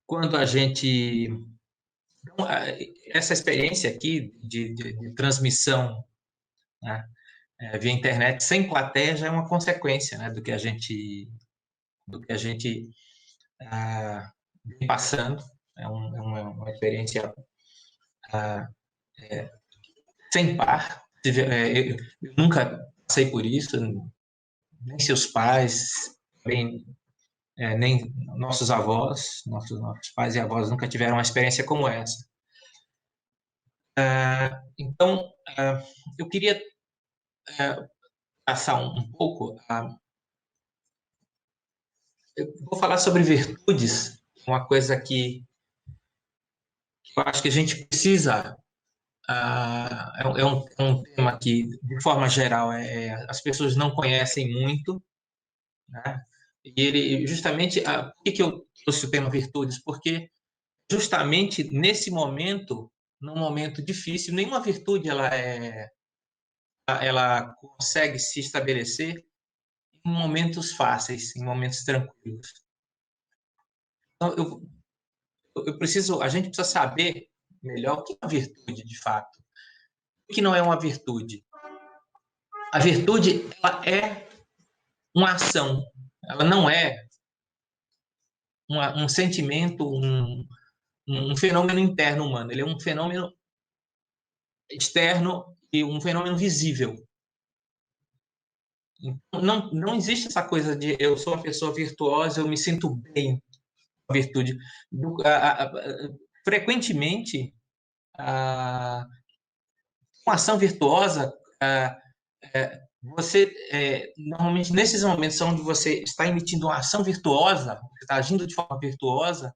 quando a gente... Então, essa experiência aqui de transmissão, né, via internet sem plateia já é uma consequência, né, do que a gente vem passando. É uma experiência sem par. Eu nunca passei por isso, nem seus pais, nem nossos avós, nossos pais e avós nunca tiveram uma experiência como essa. Então, eu queria passar um pouco. Eu vou falar sobre virtudes, uma coisa que eu acho que a gente precisa. É um tema que, de forma geral, as pessoas não conhecem muito, né? E ele, justamente, por que eu trouxe o tema virtudes? Porque, justamente nesse momento, num momento difícil, nenhuma virtude ela consegue se estabelecer em momentos fáceis, em momentos tranquilos. Então, a gente precisa saber melhor o que é uma virtude, de fato. O que não é uma virtude? A virtude, ela é uma ação, ela não é um sentimento, um fenômeno interno humano, ele é um fenômeno externo e um fenômeno visível. Então, não existe essa coisa de eu sou uma pessoa virtuosa, eu me sinto bem com a virtude. Frequentemente, uma ação virtuosa, você, normalmente, nesses momentos onde você está emitindo uma ação virtuosa, você está agindo de forma virtuosa,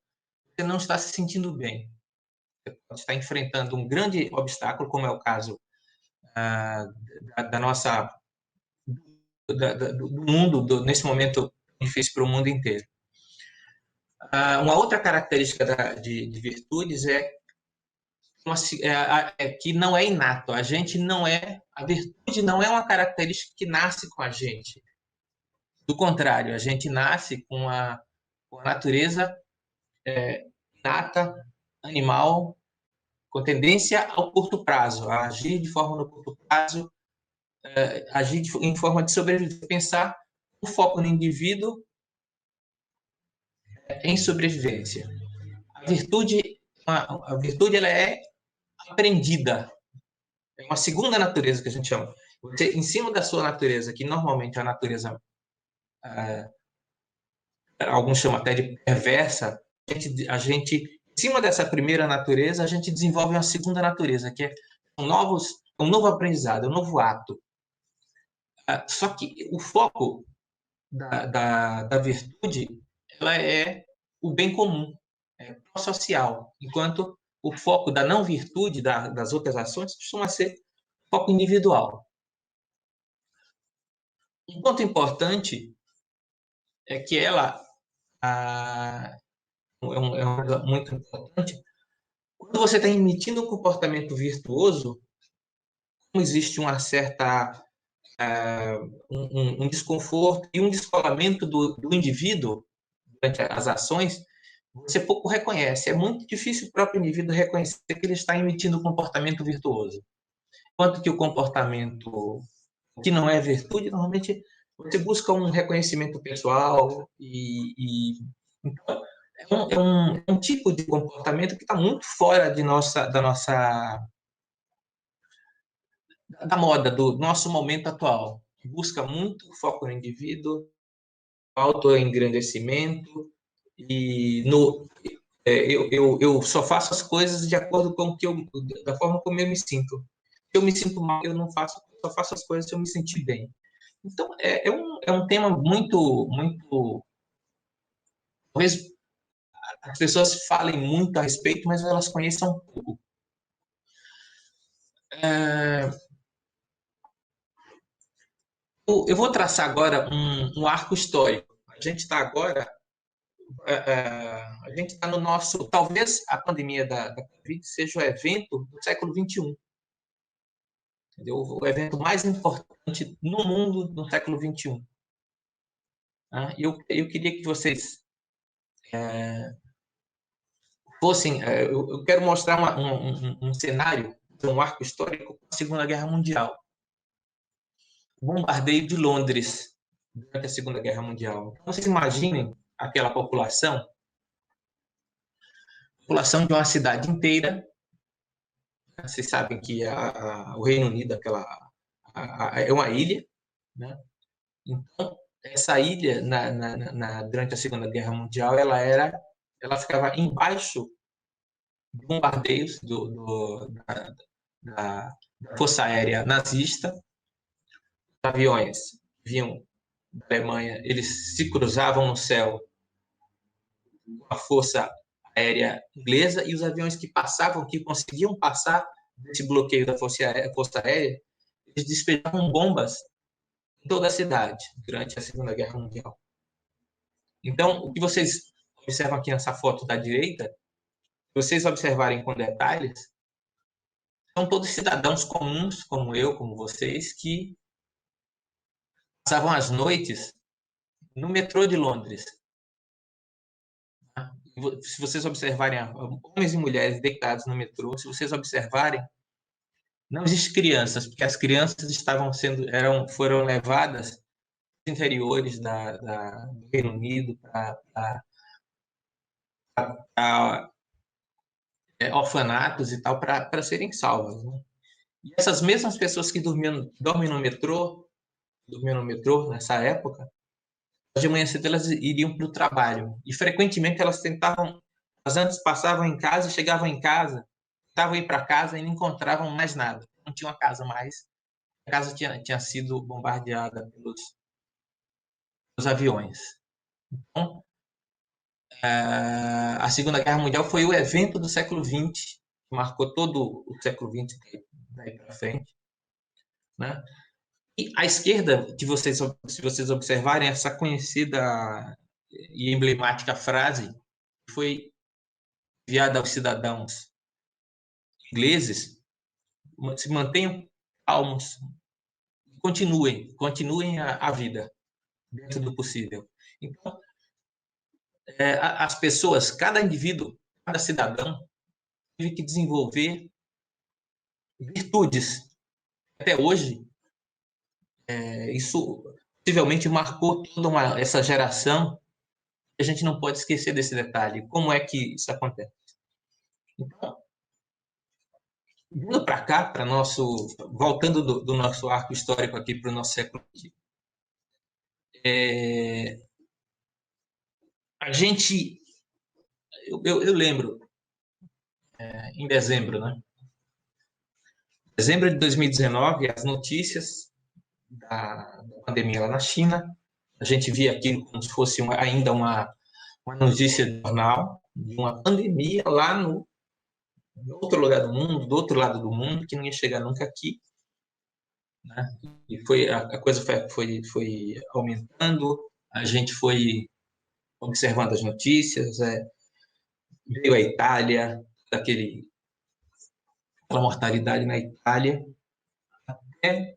você não está se sentindo bem. Você pode estar enfrentando um grande obstáculo, como é o caso da nossa do mundo, nesse momento difícil para o mundo inteiro. Uma outra característica de virtudes que não é inato. A virtude não é uma característica que nasce com a gente. Do contrário, a gente nasce com a natureza inata, animal, com tendência ao curto prazo, a agir de forma no curto prazo, agir em forma de sobreviver, pensar o foco no indivíduo em sobrevivência. A virtude ela é aprendida, é uma segunda natureza que a gente chama. Você, em cima da sua natureza, que normalmente é a natureza, alguns chamam até de perversa, em cima dessa primeira natureza, a gente desenvolve uma segunda natureza, que é um novo aprendizado, um novo ato. Só que o foco da virtude, ela é o bem comum, é social, enquanto o foco da não virtude, das outras ações, costuma ser foco individual. Um ponto importante é que ela uma coisa muito importante. Quando você está emitindo um comportamento virtuoso, como existe uma certa um desconforto e um descolamento do indivíduo durante as ações, você pouco reconhece. É muito difícil o próprio indivíduo reconhecer que ele está emitindo um comportamento virtuoso. Enquanto que o comportamento que não é virtude, normalmente você busca um reconhecimento pessoal então, é um tipo de comportamento que está muito fora da moda, do nosso momento atual. Busca muito foco no indivíduo, autoengrandecimento e eu só faço as coisas de acordo com da forma como eu me sinto. Se eu me sinto mal, eu não faço, só faço as coisas se eu me sentir bem. Então, é um tema muito, muito. Talvez as pessoas falem muito a respeito, mas elas conheçam pouco. Eu vou traçar agora um arco histórico. A gente está agora. A gente está no nosso. Talvez a pandemia da Covid seja o evento do século XXI. Entendeu? O evento mais importante no mundo no século XXI. Eu queria que vocês fossem... Eu quero mostrar um cenário, um arco histórico com a Segunda Guerra Mundial. O bombardeio de Londres durante a Segunda Guerra Mundial. Então, vocês imaginem aquela população de uma cidade inteira. Vocês sabem que o Reino Unido é uma ilha, né? Então, essa ilha, durante a Segunda Guerra Mundial, ela ficava embaixo de bombardeios da Força Aérea nazista. Os aviões vinham da Alemanha, eles se cruzavam no céu com a Força Aérea Inglesa, e os aviões que conseguiam passar desse bloqueio da Força Aérea, eles despejavam bombas em toda a cidade durante a Segunda Guerra Mundial. Então, o que vocês observam aqui nessa foto da direita, se vocês observarem com detalhes, são todos cidadãos comuns, como eu, como vocês, que passavam as noites no metrô de Londres. Se vocês observarem homens e mulheres deitados no metrô, se vocês observarem, não existe crianças, porque as crianças foram levadas dos interiores do Reino Unido para orfanatos e tal, para serem salvas, né? E essas mesmas pessoas que dormem no metrô, dormiam no metrô nessa época, de manhã cedo elas iriam para o trabalho. E frequentemente elas antes passavam em casa, chegavam em casa, tentavam ir para casa e não encontravam mais nada. Não tinha uma casa mais. A casa tinha sido bombardeada pelos aviões. Então, a Segunda Guerra Mundial foi o evento do século XX, que marcou todo o século XX daí para frente, né? E à esquerda, se vocês observarem, essa conhecida e emblemática frase foi enviada aos cidadãos ingleses: se mantenham calmos, continuem a vida dentro do possível. Então, as pessoas, cada indivíduo, cada cidadão, teve que desenvolver virtudes. Até hoje, isso possivelmente marcou toda essa geração. A gente não pode esquecer desse detalhe. Como é que isso acontece? Então, vindo para cá, voltando do nosso arco histórico aqui para o nosso século XX, a gente, eu lembro, em dezembro, né? Dezembro de 2019, as notícias da pandemia lá na China, a gente via aquilo como se fosse ainda uma notícia de jornal, de uma pandemia lá no outro lugar do mundo, do outro lado do mundo, que não ia chegar nunca aqui, né? E a coisa foi aumentando, a gente foi observando as notícias, veio a Itália, aquela mortalidade na Itália, até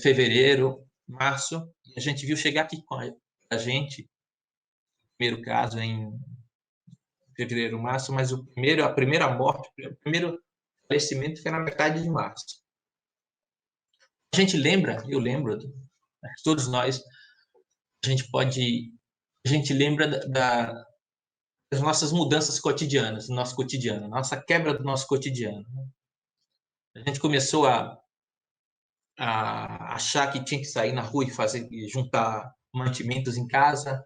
fevereiro, março, e a gente viu chegar aqui com a gente, primeiro caso em fevereiro, março, mas a primeira morte, o primeiro falecimento foi na metade de março. A gente lembra, eu lembro, todos nós, a gente lembra das nossas mudanças cotidianas, do nosso cotidiano, nossa quebra do nosso cotidiano. A gente começou a achar que tinha que sair na rua e juntar mantimentos em casa,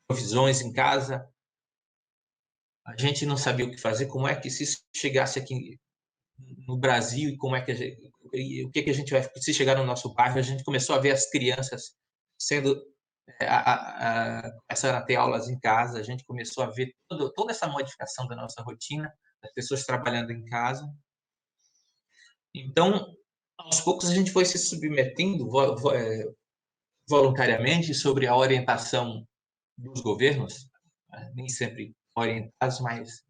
provisões em casa. A gente não sabia o que fazer, como é que se chegasse aqui no Brasil e o que a gente vai, se chegar no nosso bairro, a gente começou a ver as crianças sendo começaram a ter aulas em casa, a gente começou a ver toda essa modificação da nossa rotina, as pessoas trabalhando em casa. Então, aos poucos a gente foi se submetendo voluntariamente sobre a orientação dos governos, nem sempre orientados, mas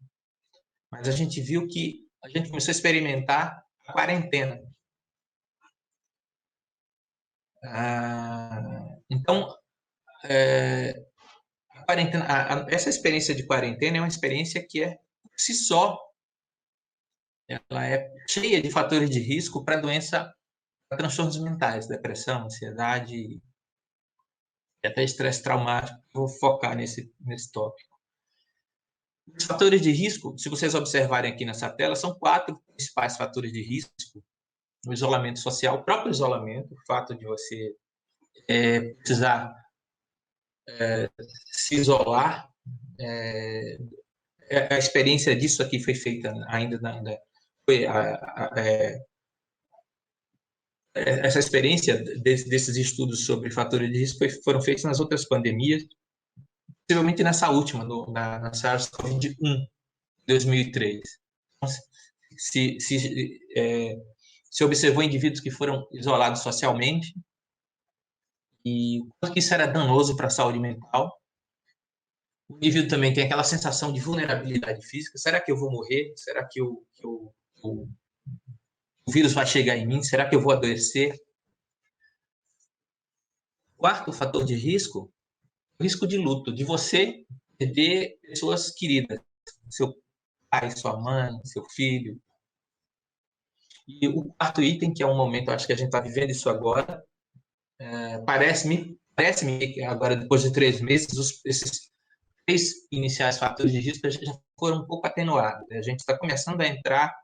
a gente viu que a gente começou a experimentar a quarentena. Então, quarentena, essa experiência de quarentena é uma experiência que é, por si só, ela é cheia de fatores de risco para doença, para transtornos mentais, depressão, ansiedade e até estresse traumático. Vou focar nesse tópico. Os fatores de risco, se vocês observarem aqui nessa tela, são 4 principais fatores de risco. O isolamento social, o próprio isolamento, o fato de você precisar se isolar, a experiência disso aqui foi feita ainda foi essa experiência desses estudos sobre fatores de risco foram feitos nas outras pandemias, possivelmente nessa última, na SARS-CoV-1, 2003. Então, se observou indivíduos que foram isolados socialmente e o quanto que isso era danoso para a saúde mental. O indivíduo também tem aquela sensação de vulnerabilidade física. Será que eu vou morrer? Será que o vírus vai chegar em mim? Será que eu vou adoecer? Quarto fator de risco, o risco de luto, de você perder pessoas queridas, seu pai, sua mãe, seu filho. E o quarto item, que é um momento, acho que a gente está vivendo isso agora, parece-me que agora, depois de 3 meses, esses 3 iniciais fatores de risco já foram um pouco atenuados. A gente está começando a entrar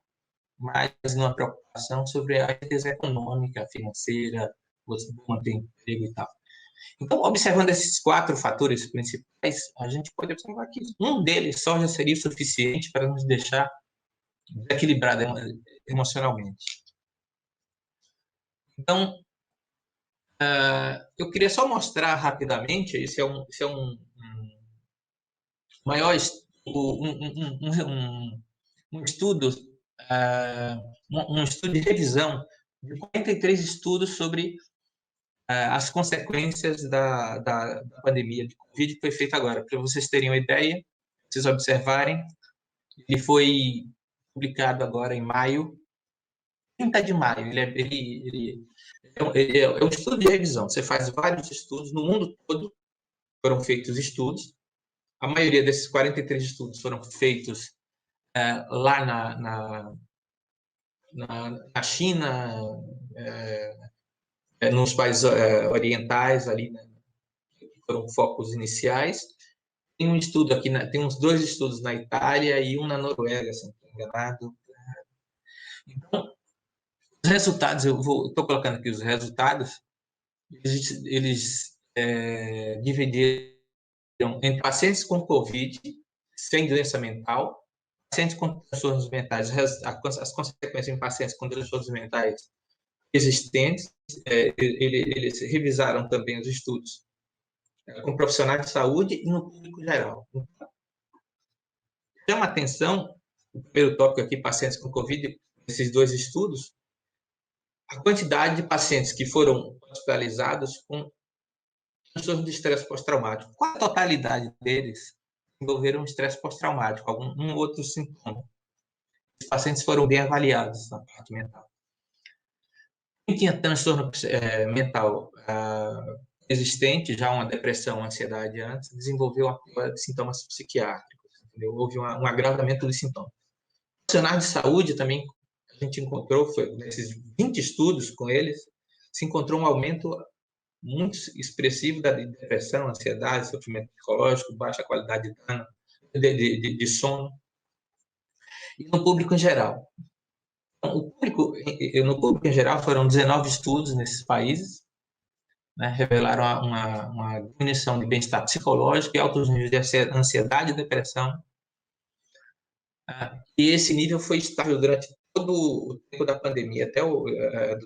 mais numa preocupação sobre a riqueza econômica, financeira, você manter emprego e tal. Então, observando esses 4 fatores principais, a gente pode observar que um deles só já seria suficiente para nos deixar desequilibrado emocionalmente. Então, eu queria só mostrar rapidamente, esse é um maior um estudo, um estudo de revisão de 43 estudos sobre as consequências da pandemia de Covid que foi feito agora. Para vocês terem uma ideia, vocês observarem, ele foi publicado agora em maio, 30 de maio. Ele é um estudo de revisão. Você faz vários estudos, no mundo todo foram feitos estudos. A maioria desses 43 estudos foram feitos lá na China, nos países orientais, ali, né, que foram focos iniciais. Tem um estudo aqui, tem uns 2 estudos na Itália e um na Noruega, se não estou enganado. Então, os resultados, eu estou colocando aqui os resultados, eles dividiram entre pacientes com Covid, sem doença mental, pacientes com transtornos mentais, as consequências em pacientes com transtornos mentais existentes. Eles revisaram também os estudos com profissionais de saúde e no público geral. Chama atenção, o primeiro tópico aqui, pacientes com Covid, esses 2 estudos, a quantidade de pacientes que foram hospitalizados com transtorno de estresse pós-traumático. Qual a totalidade deles desenvolveram estresse pós-traumático, algum outro sintoma? Os pacientes foram bem avaliados na parte mental. Quem tinha transtorno mental existente, já uma depressão, uma ansiedade antes, desenvolveu sintomas psiquiátricos. Entendeu? Houve um agravamento dos sintomas. Profissionais de saúde também, a gente encontrou, nesses 20 estudos com eles, se encontrou um aumento muito expressivo da depressão, ansiedade, sofrimento psicológico, baixa qualidade de sono. E no público em geral. Então, no público em geral foram 19 estudos nesses países, né, revelaram uma diminuição de bem-estar psicológico e altos níveis de ansiedade e depressão. E esse nível foi estável durante todo o tempo da pandemia,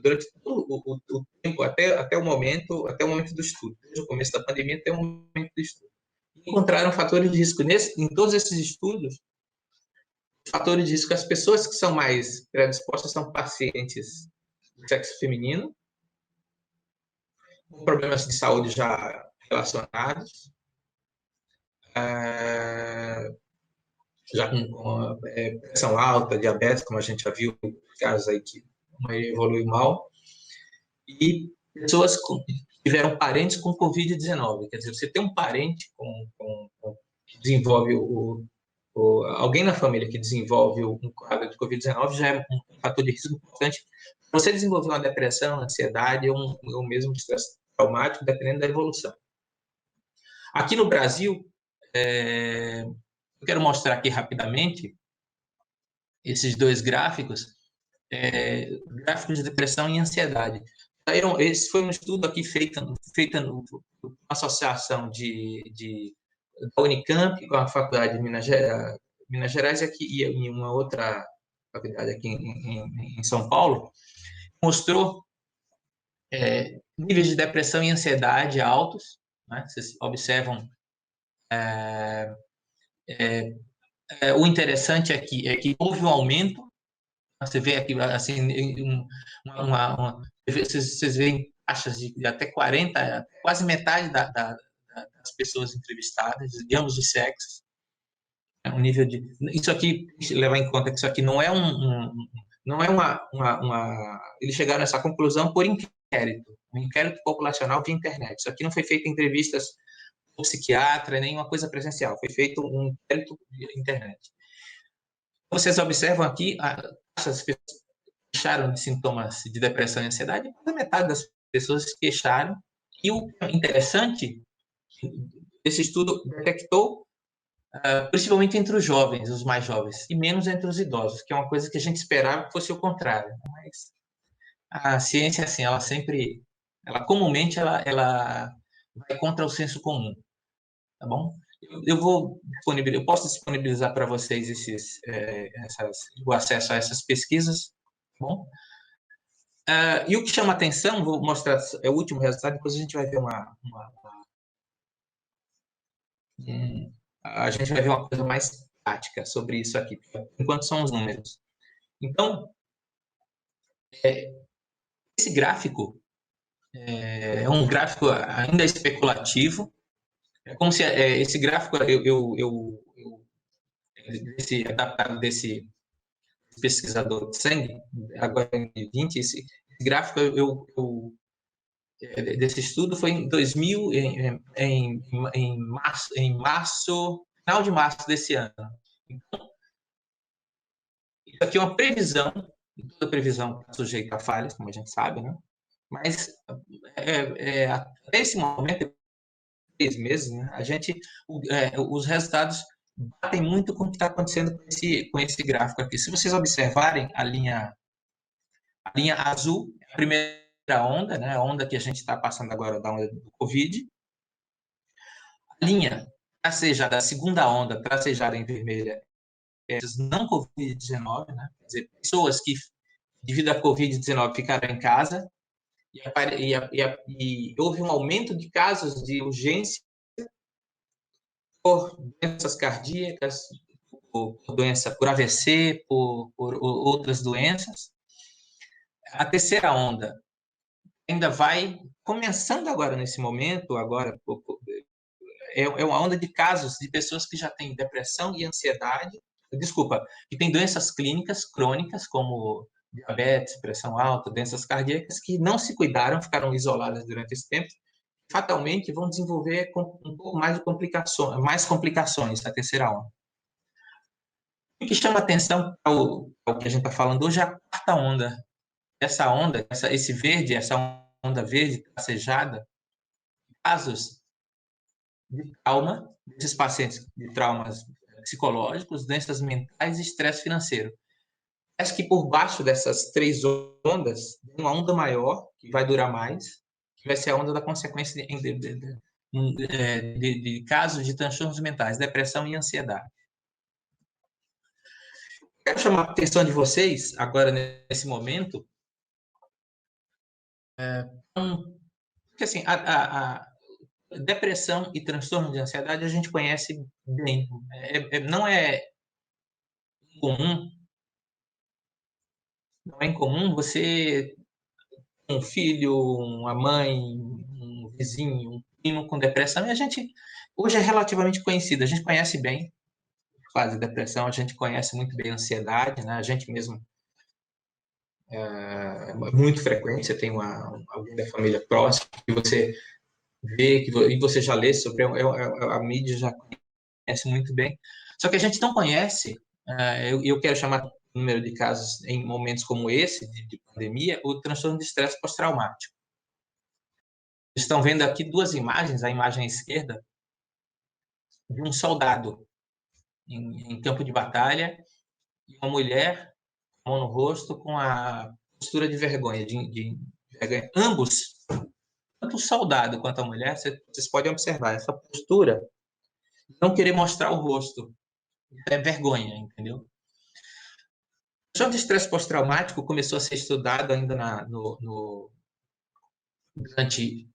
durante todo o tempo, até o momento do estudo, desde o começo da pandemia até o momento do estudo. Encontraram fatores de risco em todos esses estudos. Fatores de risco, as pessoas que são mais predispostas são pacientes do sexo feminino, com problemas de saúde já relacionados, já com pressão alta, diabetes, como a gente já viu, casos aí que a maioria evolui mal, e pessoas tiveram parentes com Covid-19. Quer dizer, você tem um parente que desenvolve alguém na família que desenvolve um quadro de Covid-19 já é um fator de risco importante. Você desenvolver uma depressão, ansiedade ou mesmo estresse traumático, dependendo da evolução. Aqui no Brasil, eu quero mostrar aqui rapidamente esses dois gráficos, gráficos de depressão e ansiedade. Esse foi um estudo aqui feito numa associação da Unicamp com a Faculdade de Minas Gerais e em uma outra faculdade aqui em São Paulo, mostrou níveis de depressão e ansiedade altos, né? Vocês observam. O interessante é que houve um aumento. Você vê aqui, assim, vocês veem taxas de até 40, quase metade das pessoas entrevistadas, de ambos os sexos. Um nível de. Isso aqui, levar em conta que isso aqui não é não é eles chegaram a essa conclusão por inquérito, um inquérito populacional de internet. Isso aqui não foi feito em entrevistas com psiquiatra, nem uma coisa presencial, foi feito um inquérito de internet. Vocês observam aqui as pessoas queixaram de sintomas de depressão e ansiedade, mais da metade das pessoas queixaram. E o interessante, esse estudo detectou principalmente entre os jovens, os mais jovens, e menos entre os idosos, que é uma coisa que a gente esperava que fosse o contrário. Mas a ciência, assim, ela comumente, ela vai contra o senso comum, tá bom? Eu posso disponibilizar para vocês o acesso a essas pesquisas, tá bom? E o que chama atenção, vou mostrar, é o último resultado, depois a gente vai ver a gente vai ver uma coisa mais prática sobre isso aqui, enquanto são os números. Então, esse gráfico é um gráfico ainda especulativo. É como se esse gráfico adaptado desse pesquisador de sangue, agora em 2020, esse gráfico desse estudo foi em 2000, em março, final de março desse ano. Então, isso aqui é uma previsão, e toda previsão está sujeita a falhas, como a gente sabe, né? Mas até esse momento, 3 meses, né, os resultados batem muito com o que está acontecendo com esse gráfico aqui. Se vocês observarem a linha azul, a primeira onda, né, a onda que a gente está passando agora da onda do Covid. A linha tracejada, a segunda onda tracejada em vermelha, não Covid-19, né, quer dizer, pessoas que, devido à Covid-19, ficaram em casa e houve um aumento de casos de urgência por doenças cardíacas, por AVC, por outras doenças. A terceira onda ainda vai começando agora nesse momento, é uma onda de casos de pessoas que já têm depressão e ansiedade, que têm doenças clínicas crônicas como diabetes, pressão alta, doenças cardíacas, que não se cuidaram, ficaram isoladas durante esse tempo, fatalmente vão desenvolver um pouco mais de complicações na terceira onda. O que chama atenção para o que a gente está falando hoje é a quarta onda. Essa onda, esse verde, essa onda verde tracejada, casos de trauma, desses pacientes de traumas psicológicos, doenças mentais e estresse financeiro. Acho que por baixo dessas 3 ondas, tem uma onda maior, que vai durar mais, que vai ser a onda da consequência de casos de transtornos mentais, depressão e ansiedade. Quero chamar a atenção de vocês, agora nesse momento, porque assim, a depressão e transtorno de ansiedade a gente conhece bem. Não é incomum você, um filho, uma mãe, um vizinho, um primo com depressão, e a gente hoje é relativamente conhecido, a gente conhece bem a fase de depressão, a gente conhece muito bem a ansiedade, né? A gente mesmo muito frequente. Você tem alguém da família próxima que você vê, e você já lê sobre, a mídia já conhece muito bem. Só que a gente não conhece, eu quero chamar o número de casos em momentos como esse, de pandemia, o transtorno de estresse pós-traumático. Estão vendo aqui duas imagens, a imagem à esquerda, de um soldado em campo de batalha e uma mulher, mão no rosto, com a postura de vergonha, de vergonha. Ambos, tanto o soldado quanto a mulher, vocês podem observar essa postura, não querer mostrar o rosto, é vergonha, entendeu? O transtorno de estresse pós-traumático começou a ser estudado ainda durante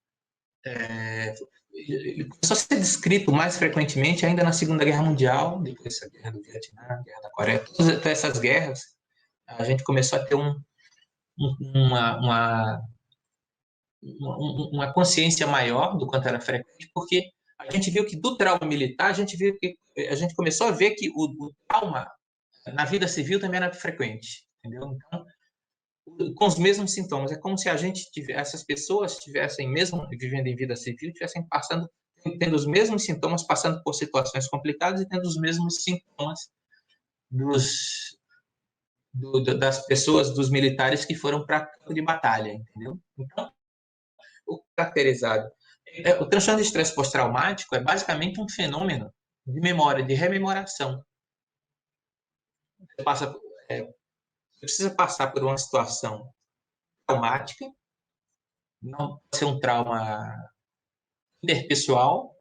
ele começou a ser descrito mais frequentemente ainda na Segunda Guerra Mundial, depois da Guerra do Vietnã, Guerra da Coreia, todas essas guerras, a gente começou a ter uma, uma consciência maior do quanto era frequente, porque a gente viu que do trauma militar, a gente começou a ver que o trauma na vida civil também era frequente, entendeu? Então, com os mesmos sintomas, é como se essas pessoas estivessem mesmo vivendo em vida civil, estivessem tendo os mesmos sintomas, passando por situações complicadas e tendo os mesmos sintomas das pessoas, dos militares que foram para campo de batalha, entendeu? Então, o caracterizado. O transtorno de estresse pós-traumático é basicamente um fenômeno de memória, de rememoração. Você precisa passar por uma situação traumática, não pode ser um trauma interpessoal,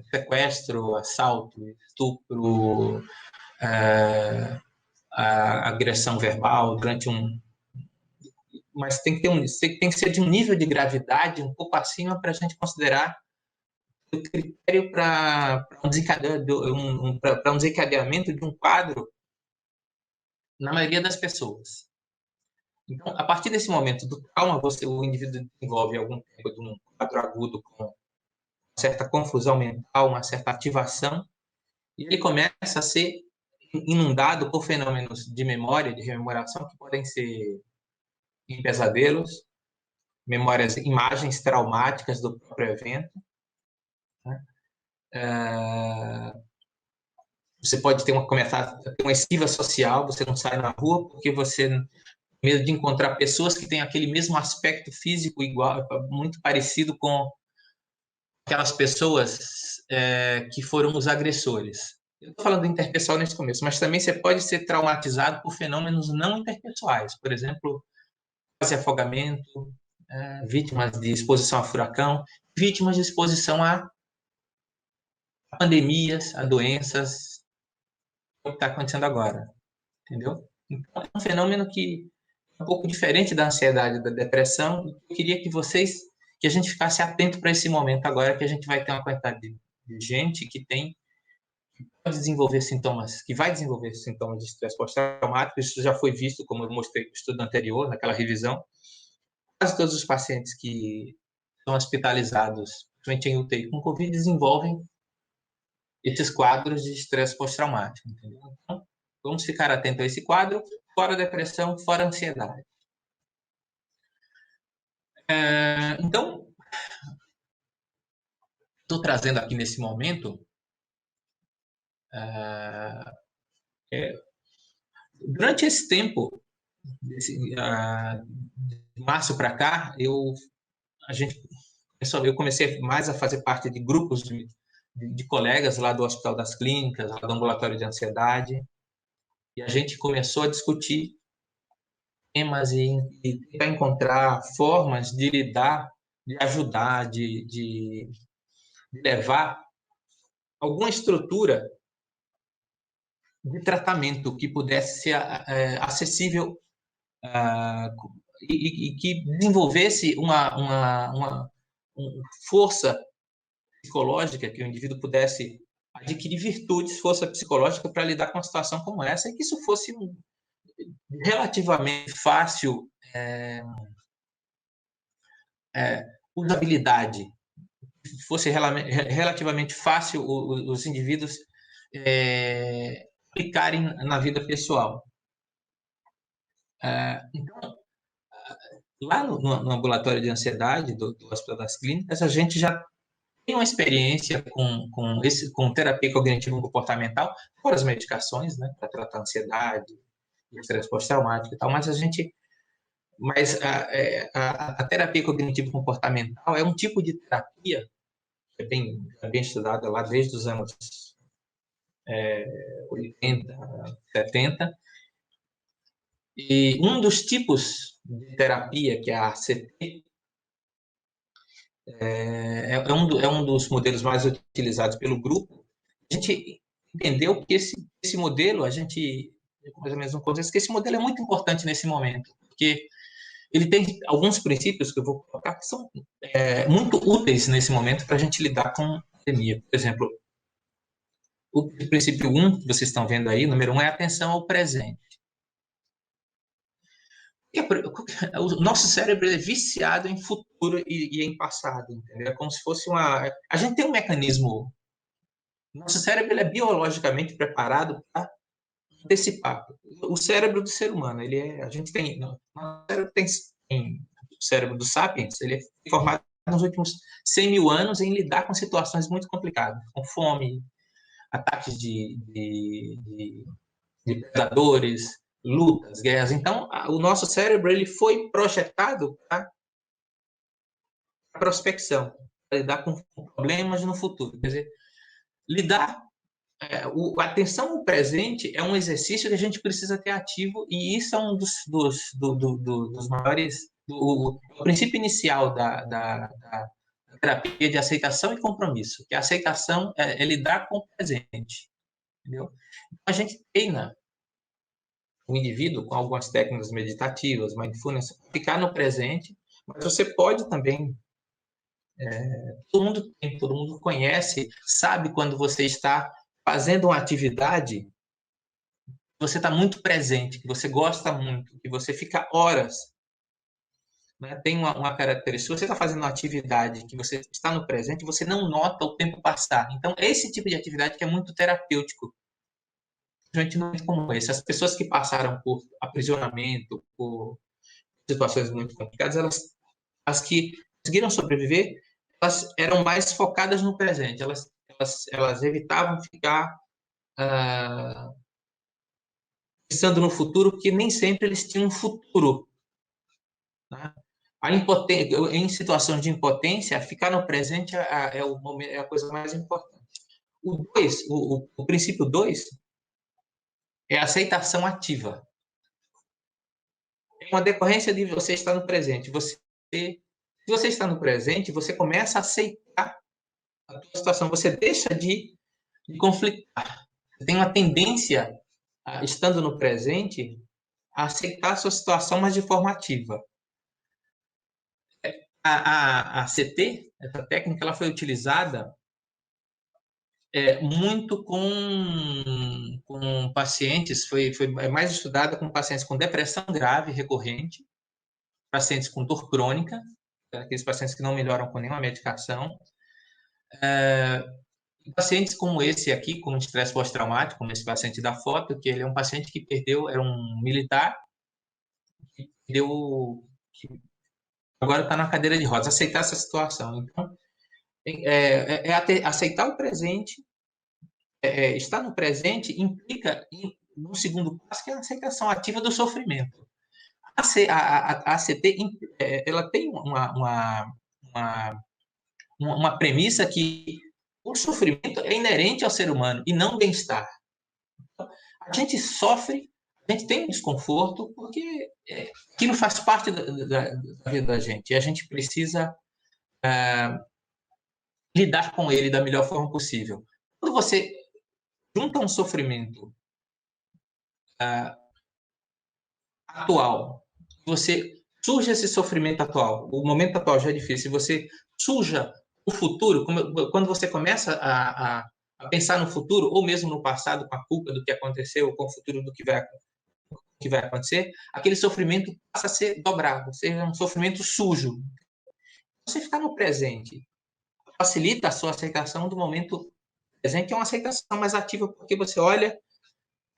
sequestro, assalto, estupro, a agressão verbal durante mas tem que ser de um nível de gravidade um pouco acima para a gente considerar o critério para um desencadeamento de um quadro na maioria das pessoas. Então, a partir desse momento do trauma, o indivíduo desenvolve algum tempo de um quadro agudo com uma certa confusão mental, uma certa ativação, e ele começa a ser inundado por fenômenos de memória, de rememoração, que podem ser em pesadelos, imagens traumáticas do próprio evento, né? Você pode começar a ter uma esquiva social, você não sai na rua porque você tem medo de encontrar pessoas que têm aquele mesmo aspecto físico igual, muito parecido com aquelas pessoas que foram os agressores. Eu estou falando interpessoal nesse começo, mas também você pode ser traumatizado por fenômenos não interpessoais, por exemplo, quase afogamento, vítimas de exposição a furacão, vítimas de exposição a pandemias, a doenças, o que está acontecendo agora, entendeu? Então, é um fenômeno que é um pouco diferente da ansiedade, da depressão. Eu queria que a gente ficasse atento para esse momento agora, que a gente vai ter uma quantidade de gente que pode desenvolver sintomas, que vai desenvolver sintomas de estresse pós-traumático. Isso já foi visto, como eu mostrei no estudo anterior, naquela revisão. Quase todos os pacientes que são hospitalizados, principalmente em UTI com Covid, desenvolvem esses quadros de estresse pós-traumático. Então, vamos ficar atento a esse quadro, fora depressão, fora ansiedade. Então, estou trazendo aqui nesse momento, durante esse tempo, de março para cá, eu comecei mais a fazer parte de grupos de colegas lá do Hospital das Clínicas, lá do Ambulatório de Ansiedade, e a gente começou a discutir temas e tentar encontrar formas de lidar, de ajudar, de levar alguma estrutura de tratamento que pudesse ser acessível e que desenvolvesse uma força psicológica, que o indivíduo pudesse adquirir virtudes, força psicológica para lidar com uma situação como essa, e que isso fosse relativamente fácil usabilidade, fosse relativamente fácil os indivíduos aplicarem na vida pessoal. Então, lá no ambulatório de ansiedade do Hospital das Clínicas, a gente já tem uma experiência com terapia cognitivo-comportamental, fora as medicações, né, para tratar ansiedade, estresse pós-traumático e tal, mas a terapia cognitivo-comportamental é um tipo de terapia que é bem estudada lá desde os anos 80, 70, e um dos tipos de terapia, que é a ACT, é um dos modelos mais utilizados pelo grupo. A gente entendeu que esse modelo, a gente, mais ou menos no contexto, que esse modelo é muito importante nesse momento, porque ele tem alguns princípios que eu vou colocar que são muito úteis nesse momento para a gente lidar com a pandemia. Por exemplo, o princípio 1, que vocês estão vendo aí, número 1, é a atenção ao presente. O nosso cérebro é viciado em futuro e em passado, entendeu? É como se fosse uma... A gente tem um mecanismo... Nosso cérebro é biologicamente preparado para antecipar. O cérebro do ser humano, a gente tem... O cérebro o cérebro dos sapiens, ele é formado nos últimos 100 mil anos em lidar com situações muito complicadas, com fome, ataques de predadores, lutas, guerras. Então, o nosso cérebro ele foi projetado para prospecção, para lidar com problemas no futuro. Quer dizer, a atenção ao presente é um exercício que a gente precisa ter ativo, e isso é um dos maiores, o princípio inicial da terapia de aceitação e compromisso, que a aceitação é lidar com o presente, entendeu? Então, a gente treina o indivíduo com algumas técnicas meditativas, mindfulness, ficar no presente, mas você pode também, todo mundo conhece, sabe quando você está fazendo uma atividade, você está muito presente, que você gosta muito, que você fica horas, né? Tem uma característica, se você está fazendo uma atividade que você está no presente, você não nota o tempo passar. Então, é esse tipo de atividade que é muito terapêutico, muito como esse. As pessoas que passaram por aprisionamento, por situações muito complicadas, as que conseguiram sobreviver, elas eram mais focadas no presente. Elas evitavam ficar pensando no futuro, porque nem sempre eles tinham um futuro, né? Em situações de impotência, ficar no presente é a coisa mais importante. O princípio 2 é a aceitação ativa. É uma decorrência de você estar no presente. Se você está no presente, você começa a aceitar a tua situação. Você deixa de conflitar. Você tem uma tendência, estando no presente, a aceitar a sua situação, mas de forma ativa. A CT, essa técnica, ela foi utilizada muito com pacientes, foi mais estudada com pacientes com depressão grave, recorrente, pacientes com dor crônica, aqueles pacientes que não melhoram com nenhuma medicação, pacientes como esse aqui, com estresse pós-traumático, como esse paciente da foto, que ele é um paciente que perdeu, era um militar, que perdeu, que agora está na cadeira de rodas, aceitar essa situação. Então, aceitar o presente, estar no presente implica, no segundo passo, que é a aceitação ativa do sofrimento. A ACT, ela tem uma premissa que o sofrimento é inerente ao ser humano e não bem-estar. A gente sofre, a gente tem um desconforto porque aquilo faz parte da vida da gente, e a gente precisa lidar com ele da melhor forma possível. Quando você junta um sofrimento atual, surge esse sofrimento atual, o momento atual já é difícil, você suja o futuro, quando você começa a pensar no futuro, ou mesmo no passado, com a culpa do que aconteceu, com o futuro do que vai acontecer, aquele sofrimento passa a ser dobrado, ou seja, um sofrimento sujo. Você ficar no presente facilita a sua aceitação do momento presente, é uma aceitação mais ativa, porque você olha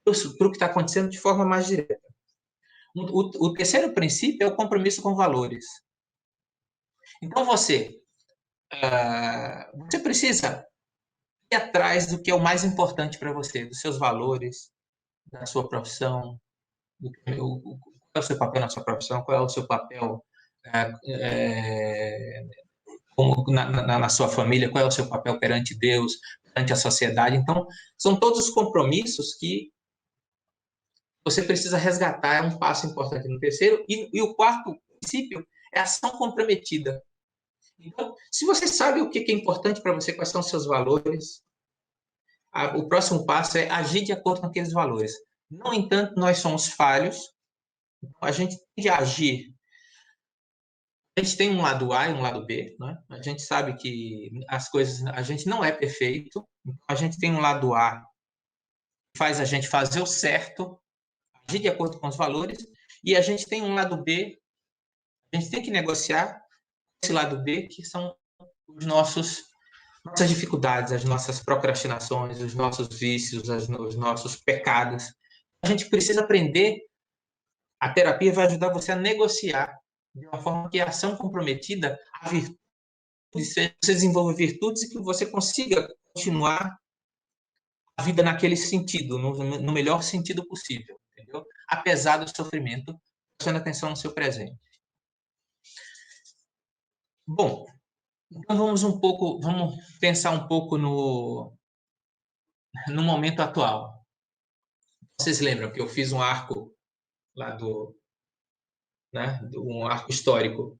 para o que está acontecendo de forma mais direta. O terceiro princípio é o compromisso com valores. Então, você precisa ir atrás do que é o mais importante para você, dos seus valores, da sua profissão, qual é o seu papel na sua profissão, qual é o seu papel é, é, na sua família, qual é o seu papel perante Deus, perante a sociedade. Então, são todos os compromissos que você precisa resgatar, é um passo importante no terceiro. E o quarto princípio é a ação comprometida. Então, se você sabe o que é importante para você, quais são os seus valores, o próximo passo é agir de acordo com aqueles valores. No entanto, nós somos falhos, a gente tem de agir. A gente tem um lado A e um lado B, né? A gente sabe que as coisas, a gente não é perfeito, então a gente tem um lado A que faz a gente fazer o certo, agir de acordo com os valores, e a gente tem um lado B, a gente tem que negociar esse lado B, que são os nossas dificuldades, as nossas procrastinações, os nossos vícios, os nossos pecados. A gente precisa aprender, a terapia vai ajudar você a negociar de uma forma que a ação comprometida, a virtude, você desenvolva virtudes e que você consiga continuar a vida naquele sentido, no melhor sentido possível, entendeu? Apesar do sofrimento, prestando atenção no seu presente. Bom, então vamos pensar um pouco no momento atual. Vocês lembram que eu fiz um arco lá um arco histórico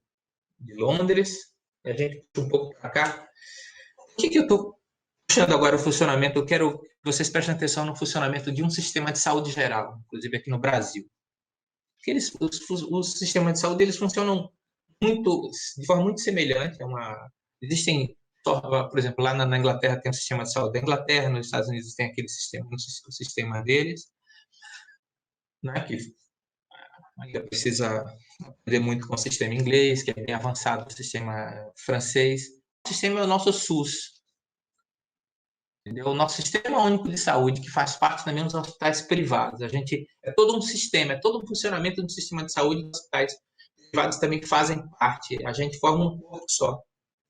de Londres, e a gente puxa um pouco para cá. O que eu estou puxando agora o funcionamento? Eu quero que vocês prestem atenção no funcionamento de um sistema de saúde geral, inclusive aqui no Brasil. Porque os sistemas de saúde eles funcionam de forma muito semelhante. Existem, por exemplo, lá na Inglaterra tem um sistema de saúde da Inglaterra, nos Estados Unidos tem aquele sistema, o sistema deles, né, que ainda precisa aprender muito com o sistema inglês, que é bem avançado, o sistema francês. O sistema é o nosso SUS, entendeu? O nosso Sistema Único de Saúde, que faz parte também dos hospitais privados. É todo um sistema, é todo um funcionamento do sistema de saúde dos hospitais privados também que fazem parte. A gente forma um corpo só.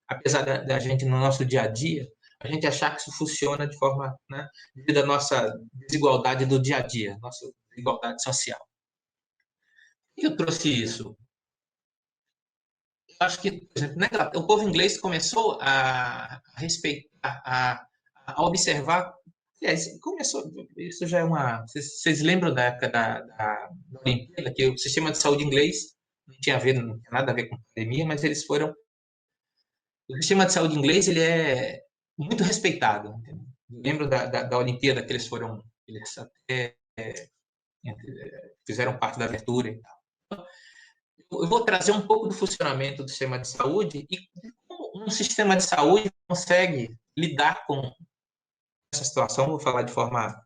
Apesar da gente, no nosso dia a dia, a gente achar que isso funciona de forma, né, devido à nossa desigualdade do dia a dia, nossa desigualdade social. Por que eu trouxe isso? Eu acho que, por exemplo, o povo inglês começou a respeitar, a observar. Aliás, começou, isso já é uma. Vocês lembram da época da Olimpíada, que o sistema de saúde inglês não tinha nada a ver com pandemia, mas eles foram. O sistema de saúde inglês ele é muito respeitado. Entendeu? Lembro da Olimpíada que eles até fizeram parte da abertura e tal. Eu vou trazer um pouco do funcionamento do sistema de saúde e como um sistema de saúde consegue lidar com essa situação, vou falar de forma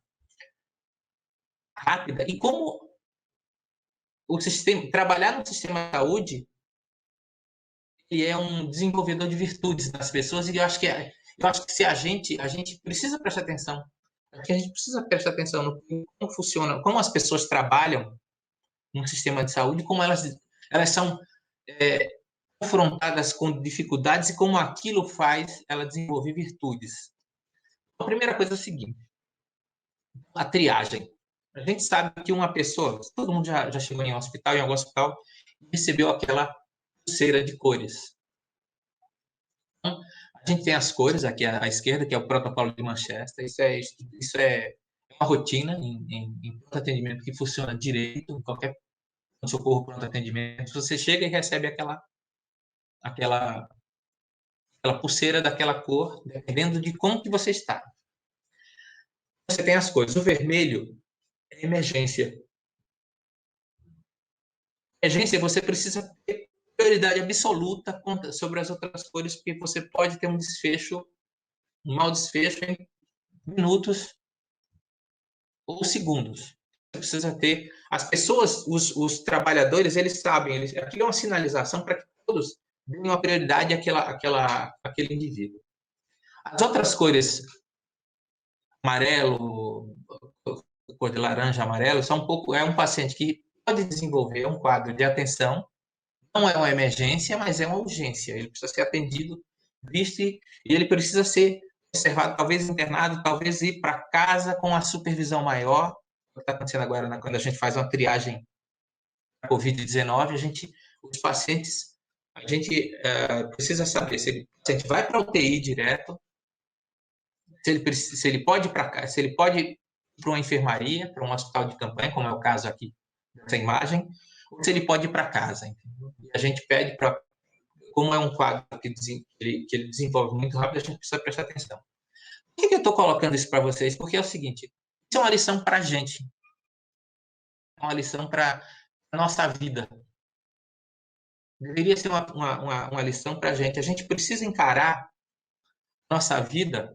rápida, e como trabalhar no sistema de saúde ele é um desenvolvedor de virtudes das pessoas, e eu acho que se a gente precisa prestar atenção, a gente precisa prestar atenção no como funciona, como as pessoas trabalham no sistema de saúde, como elas são confrontadas com dificuldades e como aquilo faz ela desenvolver virtudes. A primeira coisa é o seguinte: a triagem. A gente sabe que uma pessoa, todo mundo já chegou em algum hospital, e recebeu aquela pulseira de cores. Então, a gente tem as cores aqui à esquerda, que é o protocolo de Manchester. Isso é uma rotina em pronto atendimento que funciona direito, em qualquer socorro pronto atendimento. Você chega e recebe aquela pulseira daquela cor, dependendo de como que você está. Você tem as cores. O vermelho é emergência. Emergência, você precisa ter prioridade absoluta sobre as outras cores, porque você pode ter um mau desfecho em minutos ou segundos. Você precisa ter. As pessoas, os trabalhadores, eles sabem, aquilo é uma sinalização para que todos deem uma prioridade àquele indivíduo. As outras cores, amarelo, cor de laranja, amarelo, é um paciente que pode desenvolver um quadro de atenção, não é uma emergência, mas é uma urgência. Ele precisa ser atendido, visto, e ele precisa ser observado, talvez internado, talvez ir para casa com uma supervisão maior. O que está acontecendo agora, né? Quando a gente faz uma triagem da Covid-19, os pacientes, a gente precisa saber se o paciente vai para a UTI direto, se ele pode ir para casa, se ele pode ir para uma enfermaria, para um hospital de campanha, como é o caso aqui dessa imagem, ou se ele pode ir para casa. Entendeu? E a gente pede para, como é um quadro que ele desenvolve muito rápido, a gente precisa prestar atenção. Por que eu estou colocando isso para vocês? Porque é o seguinte, isso é uma lição para a gente, é uma lição para a nossa vida. Deveria ser uma lição para a gente. A gente precisa encarar nossa vida,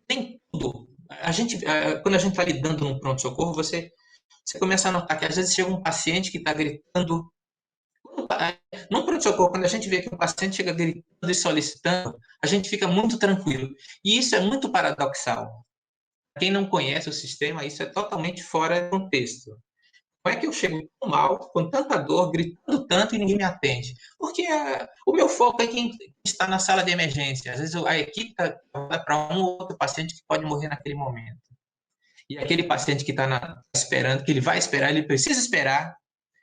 nem tudo. Quando a gente está lidando num pronto-socorro, você começa a notar que às vezes chega um paciente que está gritando. No pronto-socorro, quando a gente vê que um paciente chega gritando e solicitando, a gente fica muito tranquilo. E isso é muito paradoxal. Quem não conhece o sistema, isso é totalmente fora de contexto. Como é que eu chego tão mal, com tanta dor, gritando tanto e ninguém me atende? Porque o meu foco é quem está na sala de emergência. Às vezes a equipe está para um ou outro paciente que pode morrer naquele momento. E aquele paciente que está esperando, que ele vai esperar, ele precisa esperar.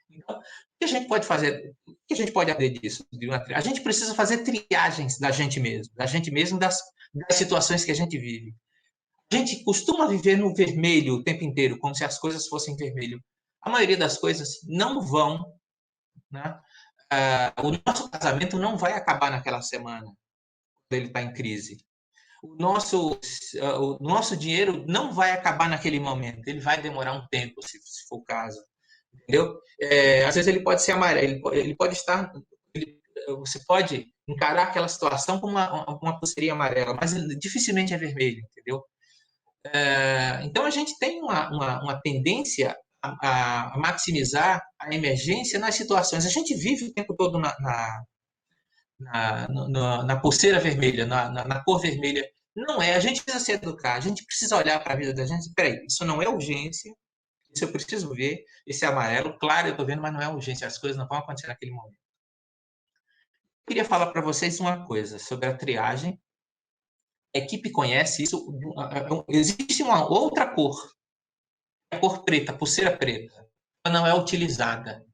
Então, o que a gente pode fazer? O que a gente pode aprender disso? A gente precisa fazer triagens da gente mesmo das situações que a gente vive. A gente costuma viver no vermelho o tempo inteiro, como se as coisas fossem vermelho. A maioria das coisas não vão, né? O nosso casamento não vai acabar naquela semana, quando ele está em crise. O nosso dinheiro não vai acabar naquele momento, ele vai demorar um tempo, se for o caso. Entendeu? Às vezes ele pode ser amarelo, ele pode estar. Você pode encarar aquela situação como uma pulseirinha amarela, mas dificilmente é vermelho, entendeu? Então a gente tem uma tendência a maximizar a emergência nas situações. A gente vive o tempo todo na pulseira vermelha, na cor vermelha. Não é, a gente precisa se educar, a gente precisa olhar para a vida da gente. Espera aí, isso não é urgência, isso eu preciso ver, esse amarelo, claro, eu estou vendo, mas não é urgência, as coisas não vão acontecer naquele momento. Eu queria falar para vocês uma coisa sobre a triagem. A equipe conhece isso. Existe uma outra cor, a cor preta, a pulseira preta. Ela não é utilizada.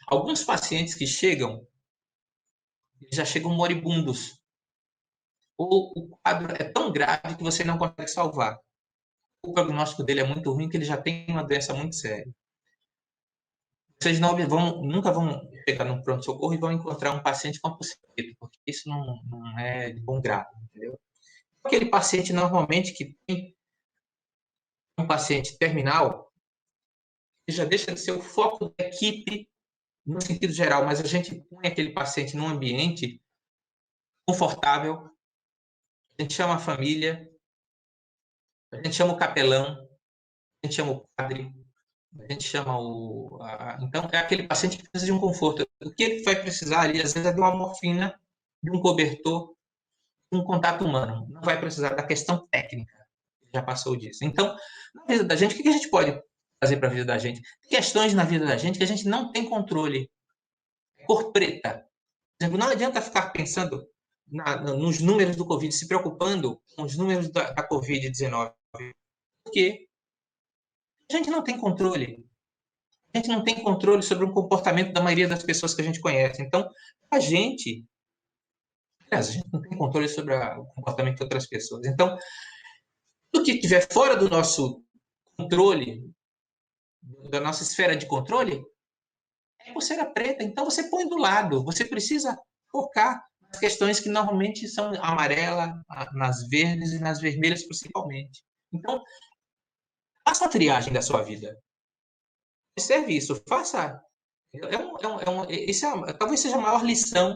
Alguns pacientes que chegam, já chegam moribundos. Ou o quadro é tão grave que você não consegue salvar. O prognóstico dele é muito ruim, que ele já tem uma doença muito séria. Vocês nunca vão chegar no pronto-socorro e vão encontrar um paciente com pulseira preta, porque isso não é de bom grado, entendeu? Aquele paciente, normalmente, que tem um paciente terminal, ele já deixa de ser o foco da equipe no sentido geral, mas a gente põe aquele paciente num ambiente confortável, a gente chama a família, a gente chama o capelão, a gente chama o padre, a gente chama então, é aquele paciente que precisa de um conforto. O que ele vai precisar ali, às vezes, é de uma morfina, de um cobertor, de um contato humano. Não vai precisar da questão técnica. Já passou disso. Então, na vida da gente, o que a gente pode fazer para a vida da gente? Questões na vida da gente que a gente não tem controle. Cor preta. Por exemplo, não adianta ficar pensando nos números do Covid, se preocupando com os números da Covid-19, porque a gente não tem controle. A gente não tem controle sobre o comportamento da maioria das pessoas que a gente conhece. Então, a gente não tem controle sobre o comportamento de outras pessoas. Então, tudo que estiver fora do nosso controle, da nossa esfera de controle, é pulseira preta. Então, você põe do lado. Você precisa focar nas questões que normalmente são amarela, nas verdes e nas vermelhas, principalmente. Então, faça a triagem da sua vida. Observe isso. Faça. Talvez seja a maior lição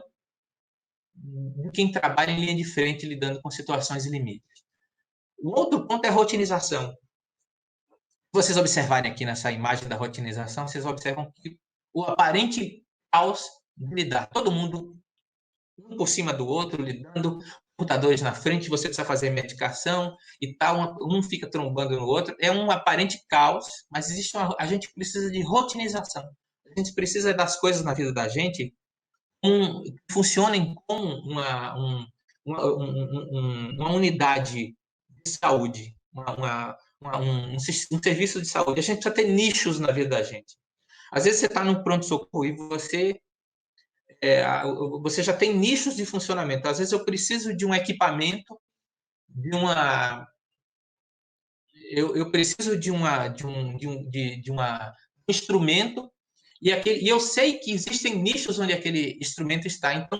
de quem trabalha em linha de frente, lidando com situações e limites. O outro ponto é a rotinização. Se vocês observarem aqui nessa imagem da rotinização, vocês observam que o aparente caos de lidar, todo mundo um por cima do outro, lidando, computadores na frente, você precisa fazer medicação e tal, um fica trombando no outro. É um aparente caos, mas a gente precisa de rotinização. A gente precisa das coisas na vida da gente que funcionem como uma unidade de saúde, um serviço de saúde. A gente precisa ter nichos na vida da gente. Às vezes você está no pronto-socorro e você já tem nichos de funcionamento. Às vezes eu preciso de um equipamento, eu preciso de um instrumento, e eu sei que existem nichos onde aquele instrumento está. Então,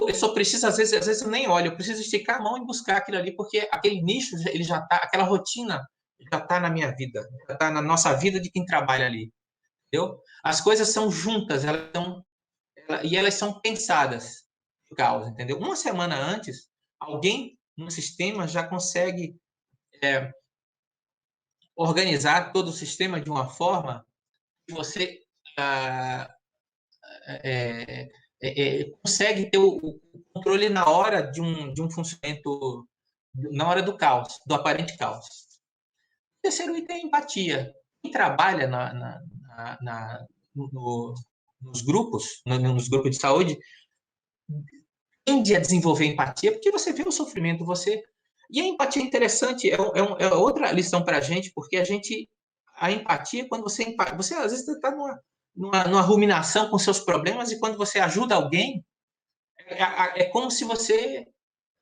eu só preciso, às vezes eu nem olho, eu preciso esticar a mão e buscar aquilo ali, porque aquele nicho, ele já está, aquela rotina já está na minha vida, já está na nossa vida de quem trabalha ali, entendeu? As coisas são juntas, e elas são pensadas por causa, entendeu? Uma semana antes, alguém no sistema já consegue organizar todo o sistema de uma forma que você ah, consegue ter o controle na hora de um funcionamento, na hora do caos, do aparente caos. O terceiro item é empatia. Quem trabalha nos grupos, nos grupos de saúde, tende a desenvolver empatia, porque você vê o sofrimento, E a empatia é interessante, é outra lição para a gente, porque a empatia, quando você às vezes está numa ruminação com seus problemas, e quando você ajuda alguém, é como se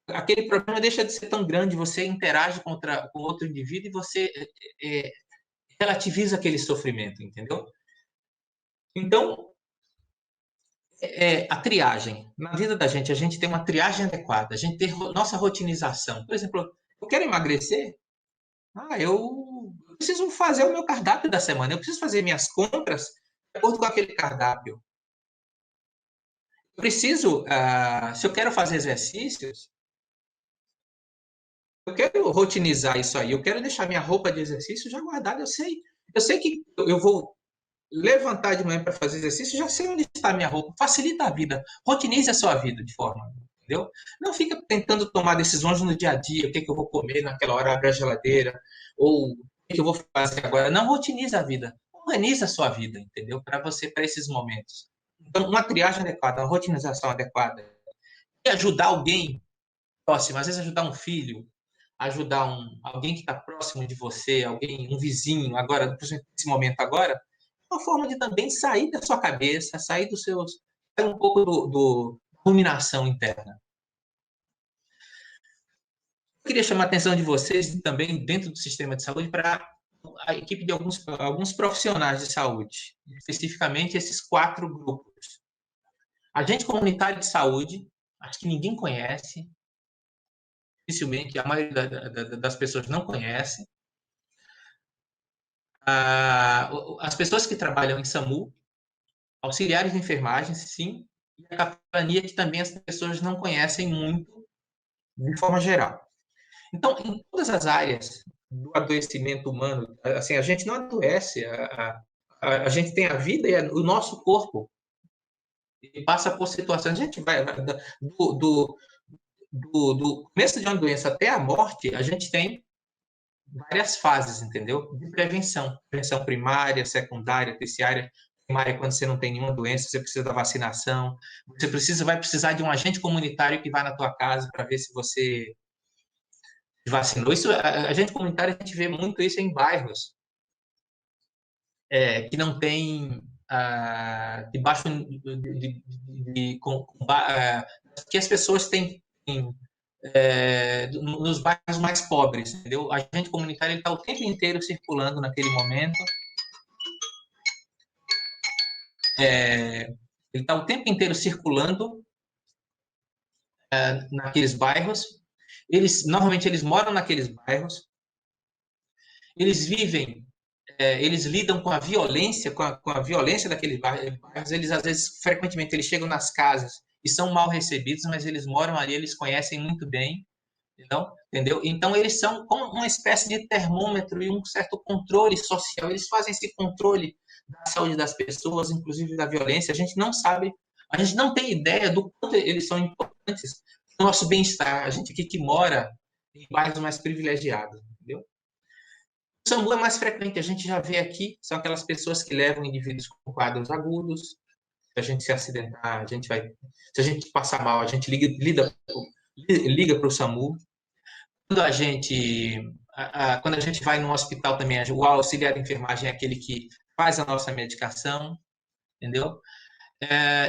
aquele problema deixa de ser tão grande, você interage com outro indivíduo e você relativiza aquele sofrimento, entendeu? Então, a triagem. Na vida da gente, a gente tem uma triagem adequada, a gente tem nossa rotinização. Por exemplo, eu quero emagrecer, eu preciso fazer o meu cardápio da semana, eu preciso fazer minhas compras de acordo com aquele cardápio. Se eu quero fazer exercícios, eu quero rotinizar isso aí, eu quero deixar minha roupa de exercício já guardada, eu sei que eu vou levantar de manhã para fazer exercício, já sei onde está a minha roupa, facilita a vida, rotinize a sua vida de forma, entendeu? Não fica tentando tomar decisões no dia a dia, o que, é que eu vou comer naquela hora, abrir a geladeira, ou o que, é que eu vou fazer agora. Não, rotinize a vida, organize a sua vida, entendeu? Para esses momentos. Então, uma triagem adequada, uma rotinização adequada, e ajudar alguém próximo, às vezes ajudar um filho, ajudar alguém que está próximo de você, um vizinho, agora, nesse momento agora, é uma forma de também sair da sua cabeça, sair um pouco ruminação interna. Eu queria chamar a atenção de vocês também, dentro do sistema de saúde, para a equipe de alguns profissionais de saúde, especificamente esses 4 grupos. Agente comunitário de saúde, acho que ninguém conhece, dificilmente, a maioria das pessoas não conhece. As pessoas que trabalham em SAMU, auxiliares de enfermagem, sim, e a capelania, que também as pessoas não conhecem muito, de forma geral. Então, em todas as áreas do adoecimento humano, assim, a gente não adoece, a gente tem a vida e o nosso corpo e passa por situações, a gente vai do começo de uma doença até a morte, a gente tem várias fases, entendeu? De prevenção. Prevenção primária, secundária, terciária. Primária, quando você não tem nenhuma doença, você precisa da vacinação. Vai precisar de um agente comunitário que vai na tua casa para ver se você vacinou. Agente comunitário, a gente vê muito isso em bairros que não tem debaixo que as pessoas têm nos bairros mais pobres, entendeu? O agente comunitário está o tempo inteiro circulando naquele momento. Ele está o tempo inteiro circulando naqueles bairros. Normalmente eles moram naqueles bairros. Eles lidam com a violência, com a violência daqueles bairros. Eles às vezes, frequentemente, eles chegam nas casas e são mal recebidos, mas eles moram ali, eles conhecem muito bem. Entendeu? Então, eles são como uma espécie de termômetro e um certo controle social. Eles fazem esse controle da saúde das pessoas, inclusive da violência. A gente não sabe, a gente não tem ideia do quanto eles são importantes, nosso bem-estar, a gente aqui que mora em bairros mais privilegiados, entendeu? O SAMU é mais frequente, a gente já vê aqui, são aquelas pessoas que levam indivíduos com quadros agudos. Se a gente se acidentar, a gente vai. Se a gente passar mal, a gente liga para o SAMU. Quando a gente vai no hospital também, o auxiliar de enfermagem é aquele que faz a nossa medicação, entendeu?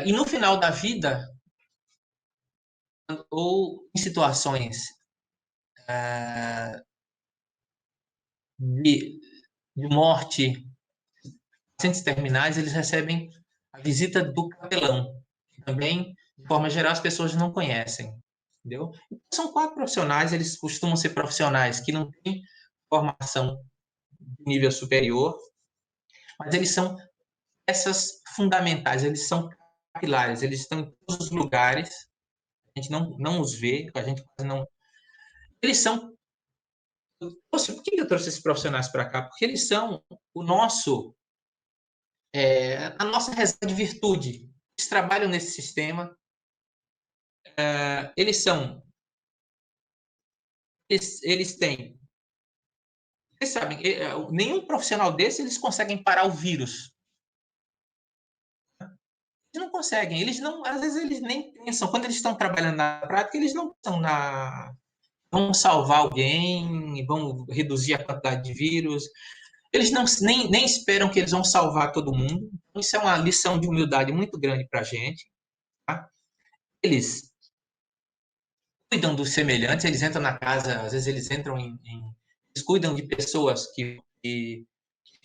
E no final da vida, ou em situações de, de morte, pacientes terminais, eles recebem a visita do capelão, que também, de forma geral, as pessoas não conhecem, entendeu? Então, são 4 profissionais, eles costumam ser profissionais que não têm formação de nível superior, mas eles são essas fundamentais, eles são capilares, eles estão em todos os lugares, a gente não os vê, a gente quase não. Eles são. Poxa, por que eu trouxe esses profissionais para cá? Porque eles são a nossa reserva de virtude. Eles trabalham nesse sistema, eles são. Eles têm. Vocês sabem, nenhum profissional desse eles conseguem parar o vírus. Eles não conseguem, eles não, às vezes eles nem pensam, quando eles estão trabalhando na prática, eles não estão vão salvar alguém, vão reduzir a quantidade de vírus. Eles nem esperam que eles vão salvar todo mundo. Isso é uma lição de humildade muito grande para a gente. Tá? Eles cuidam dos semelhantes, eles entram na casa, às vezes eles entram eles cuidam de pessoas que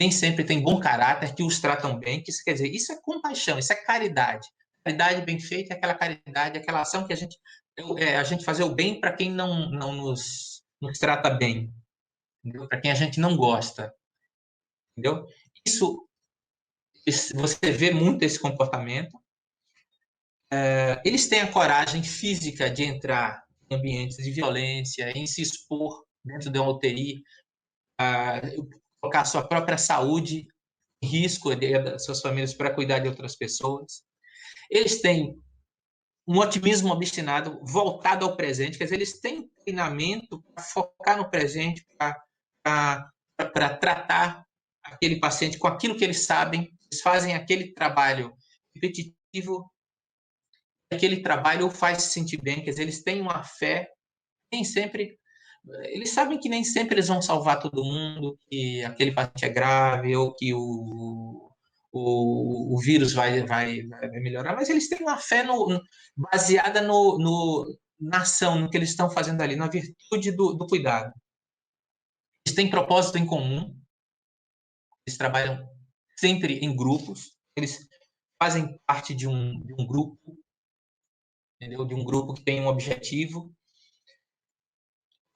nem sempre têm bom caráter, que os tratam bem, que isso quer dizer, isso é compaixão, isso é caridade. Caridade bem feita é aquela caridade, aquela ação que a gente fazer o bem para quem não nos trata bem, para quem a gente não gosta, entendeu? Isso, você vê muito esse comportamento. Eles têm a coragem física de entrar em ambientes de violência, em se expor dentro de uma UTI, colocar a sua própria saúde em risco, das suas famílias, para cuidar de outras pessoas. Eles têm um otimismo obstinado voltado ao presente, quer dizer, eles têm treinamento para focar no presente, para tratar aquele paciente com aquilo que eles sabem, eles fazem aquele trabalho repetitivo, aquele trabalho o faz se sentir bem, quer dizer, eles têm uma fé, nem sempre, eles sabem que nem sempre eles vão salvar todo mundo, que aquele paciente é grave, ou que o vírus vai melhorar, mas eles têm uma fé baseada na ação, no que eles estão fazendo ali, na virtude do cuidado. Eles têm propósito em comum, eles trabalham sempre em grupos, eles fazem parte de um grupo, entendeu? De um grupo que tem um objetivo,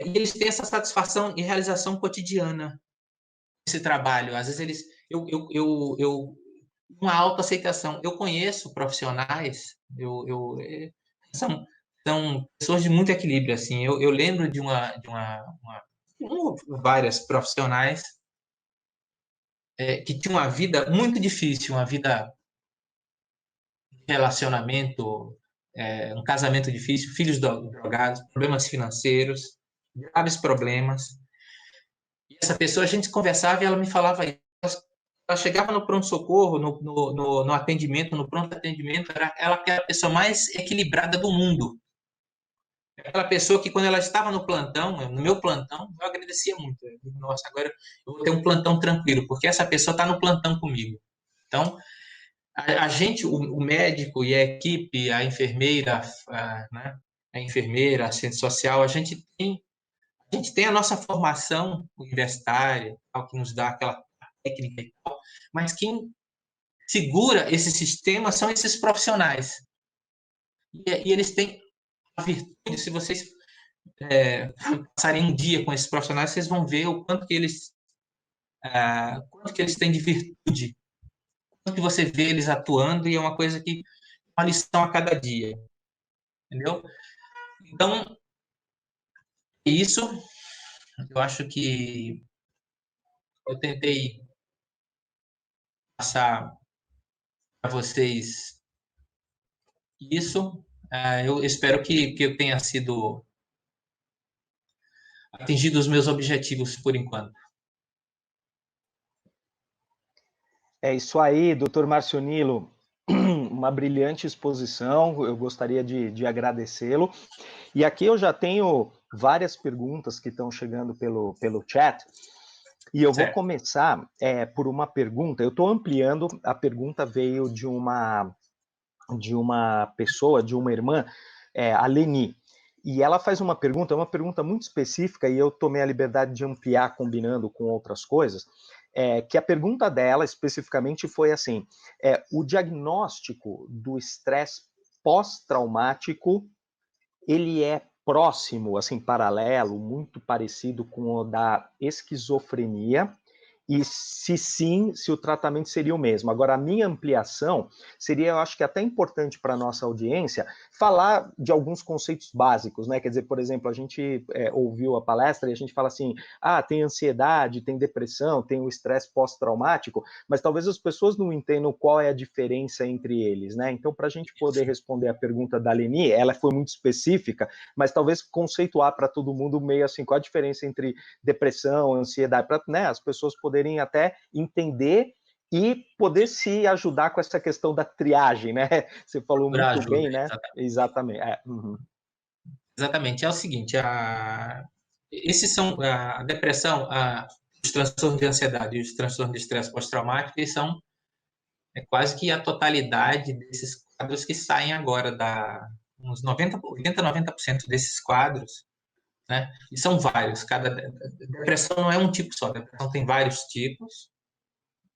e eles têm essa satisfação e realização cotidiana esse trabalho. Às vezes uma autoaceitação. Eu conheço profissionais, são, são pessoas de muito equilíbrio, assim. Eu lembro de várias profissionais que tinham uma vida muito difícil, uma vida de relacionamento, um casamento difícil, filhos drogados, problemas financeiros, graves problemas. E essa pessoa, a gente conversava e ela me falava isso. Ela chegava no pronto-socorro, no atendimento, no pronto atendimento, ela era a pessoa mais equilibrada do mundo. Aquela pessoa que, quando ela estava no plantão, no meu plantão, eu agradecia muito. Nossa, agora eu vou ter um plantão tranquilo, porque essa pessoa está no plantão comigo. Então, a gente, o médico e a equipe, né, a enfermeira, a assistente social, a gente tem a nossa formação universitária, que nos dá aquela técnica e tal, mas quem segura esse sistema são esses profissionais. E eles têm a virtude, se vocês passarem um dia com esses profissionais, vocês vão ver o quanto que eles têm de virtude, quanto que você vê eles atuando, e é uma coisa que uma lição a cada dia, entendeu? Então, isso eu acho que eu tentei passar para vocês isso. Eu espero que eu tenha sido atingido os meus objetivos por enquanto. É isso aí, doutor Marcionilo. Uma brilhante exposição, eu gostaria de agradecê-lo. E aqui eu já tenho várias perguntas que estão chegando pelo chat, e eu vou Certo. começar por uma pergunta. Eu estou ampliando, a pergunta veio de uma pessoa, de uma irmã, a Leni, e ela faz uma pergunta muito específica, e eu tomei a liberdade de ampliar combinando com outras coisas, que a pergunta dela especificamente foi assim, o diagnóstico do estresse pós-traumático, ele é próximo, assim, paralelo, muito parecido com o da esquizofrenia, e se sim, se o tratamento seria o mesmo. Agora, a minha ampliação seria, eu acho que até importante para a nossa audiência, falar de alguns conceitos básicos, né? Quer dizer, por exemplo, a gente ouviu a palestra e a gente fala assim, tem ansiedade, tem depressão, tem o estresse pós-traumático, mas talvez as pessoas não entendam qual é a diferença entre eles, né? Então, para a gente poder responder a pergunta da Leni, ela foi muito específica, mas talvez conceituar para todo mundo meio assim, qual a diferença entre depressão, ansiedade, para, né, as pessoas poderem até entender e poder se ajudar com essa questão da triagem, né? Você falou Por muito ajuda, bem, né? exatamente. Exatamente. Exatamente. É o seguinte, esses são a depressão, os transtornos de ansiedade e os transtornos de estresse pós-traumático, eles são quase que a totalidade desses quadros que saem agora uns 80, 90% desses quadros, né? E são vários. Cada depressão não é um tipo só. A depressão tem vários tipos.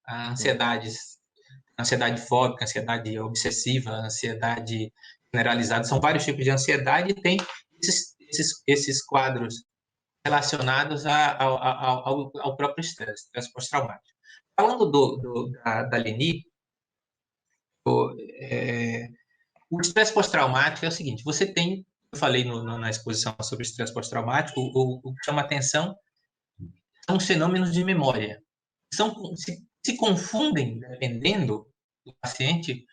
A ansiedade fóbica, ansiedade obsessiva, ansiedade generalizada, são vários tipos de ansiedade e tem esses quadros relacionados ao próprio estresse pós-traumático. Falando da Leni, o estresse pós-traumático é o seguinte, você tem, eu falei na exposição sobre estresse pós-traumático, o que chama atenção são os fenômenos de memória. Se confundem, dependendo do paciente,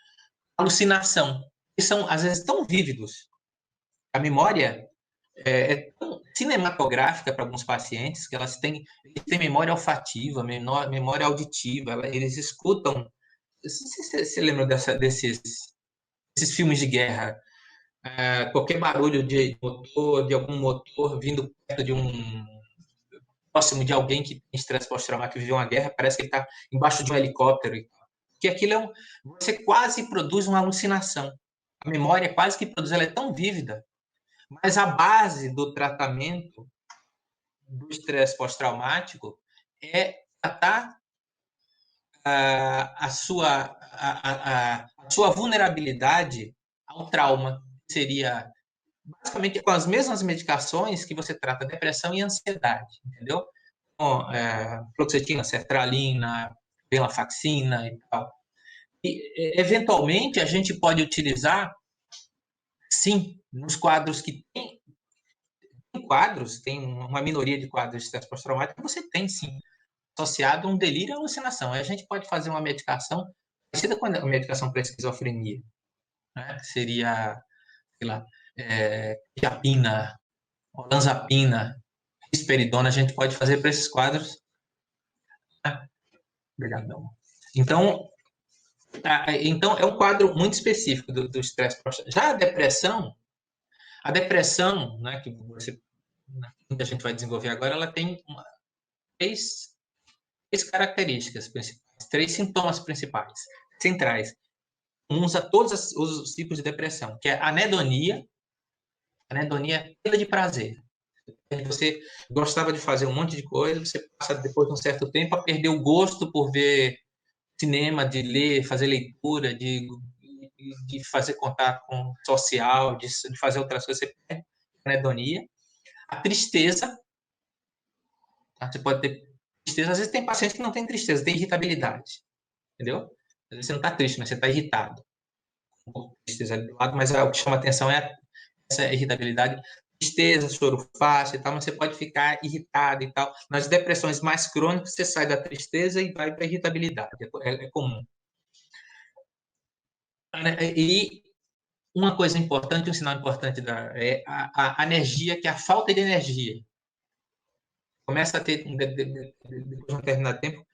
alucinação, que são, às vezes, tão vívidos. A memória é tão cinematográfica para alguns pacientes que eles têm memória olfativa, memória auditiva, eles escutam. Não sei se você lembra desses filmes de guerra. Qualquer barulho de motor, de algum motor vindo perto próximo de alguém que tem estresse pós-traumático, que viveu uma guerra, parece que ele está embaixo de um helicóptero. Que aquilo você quase produz uma alucinação. A memória quase que produz, ela é tão vívida, mas a base do tratamento do estresse pós-traumático é tratar a sua vulnerabilidade ao trauma, que seria basicamente com as mesmas medicações que você trata depressão e ansiedade, entendeu? Com fluoxetina, sertralina, venlafaxina e tal. E, eventualmente, a gente pode utilizar, sim, nos quadros que tem quadros, tem uma minoria de quadros de estresse pós-traumático, você tem, sim, associado a um delírio e alucinação. Aí a gente pode fazer uma medicação parecida com a medicação para esquizofrenia, né? Que seria, sei lá, quetiapina, olanzapina, risperidona, a gente pode fazer para esses quadros. Obrigadão. Então, é um quadro muito específico do estresse pós-traumático. Já a depressão, né, que a gente vai desenvolver agora, ela tem três características principais, três sintomas principais, centrais, uns a todos os tipos de depressão, que é a anedonia é perda de prazer. Você gostava de fazer um monte de coisa, você passa, depois de um certo tempo, a perder o gosto por ver cinema, de ler, fazer leitura, de fazer contato com social, de fazer outras coisas, você perde a anedonia. A tristeza, tá? Você pode ter tristeza, às vezes tem pacientes que não têm tristeza, tem irritabilidade, entendeu? Às vezes você não está triste, mas você está irritado. Um pouco de tristeza ali do lado, mas o que chama atenção é essa irritabilidade. Tristeza, choro fácil e tal, mas você pode ficar irritado e tal. Nas depressões mais crônicas, você sai da tristeza e vai para a irritabilidade, é comum. E uma coisa importante, um sinal importante é a energia, que é a falta de energia. Começa a ter, depois de um determinado tempo,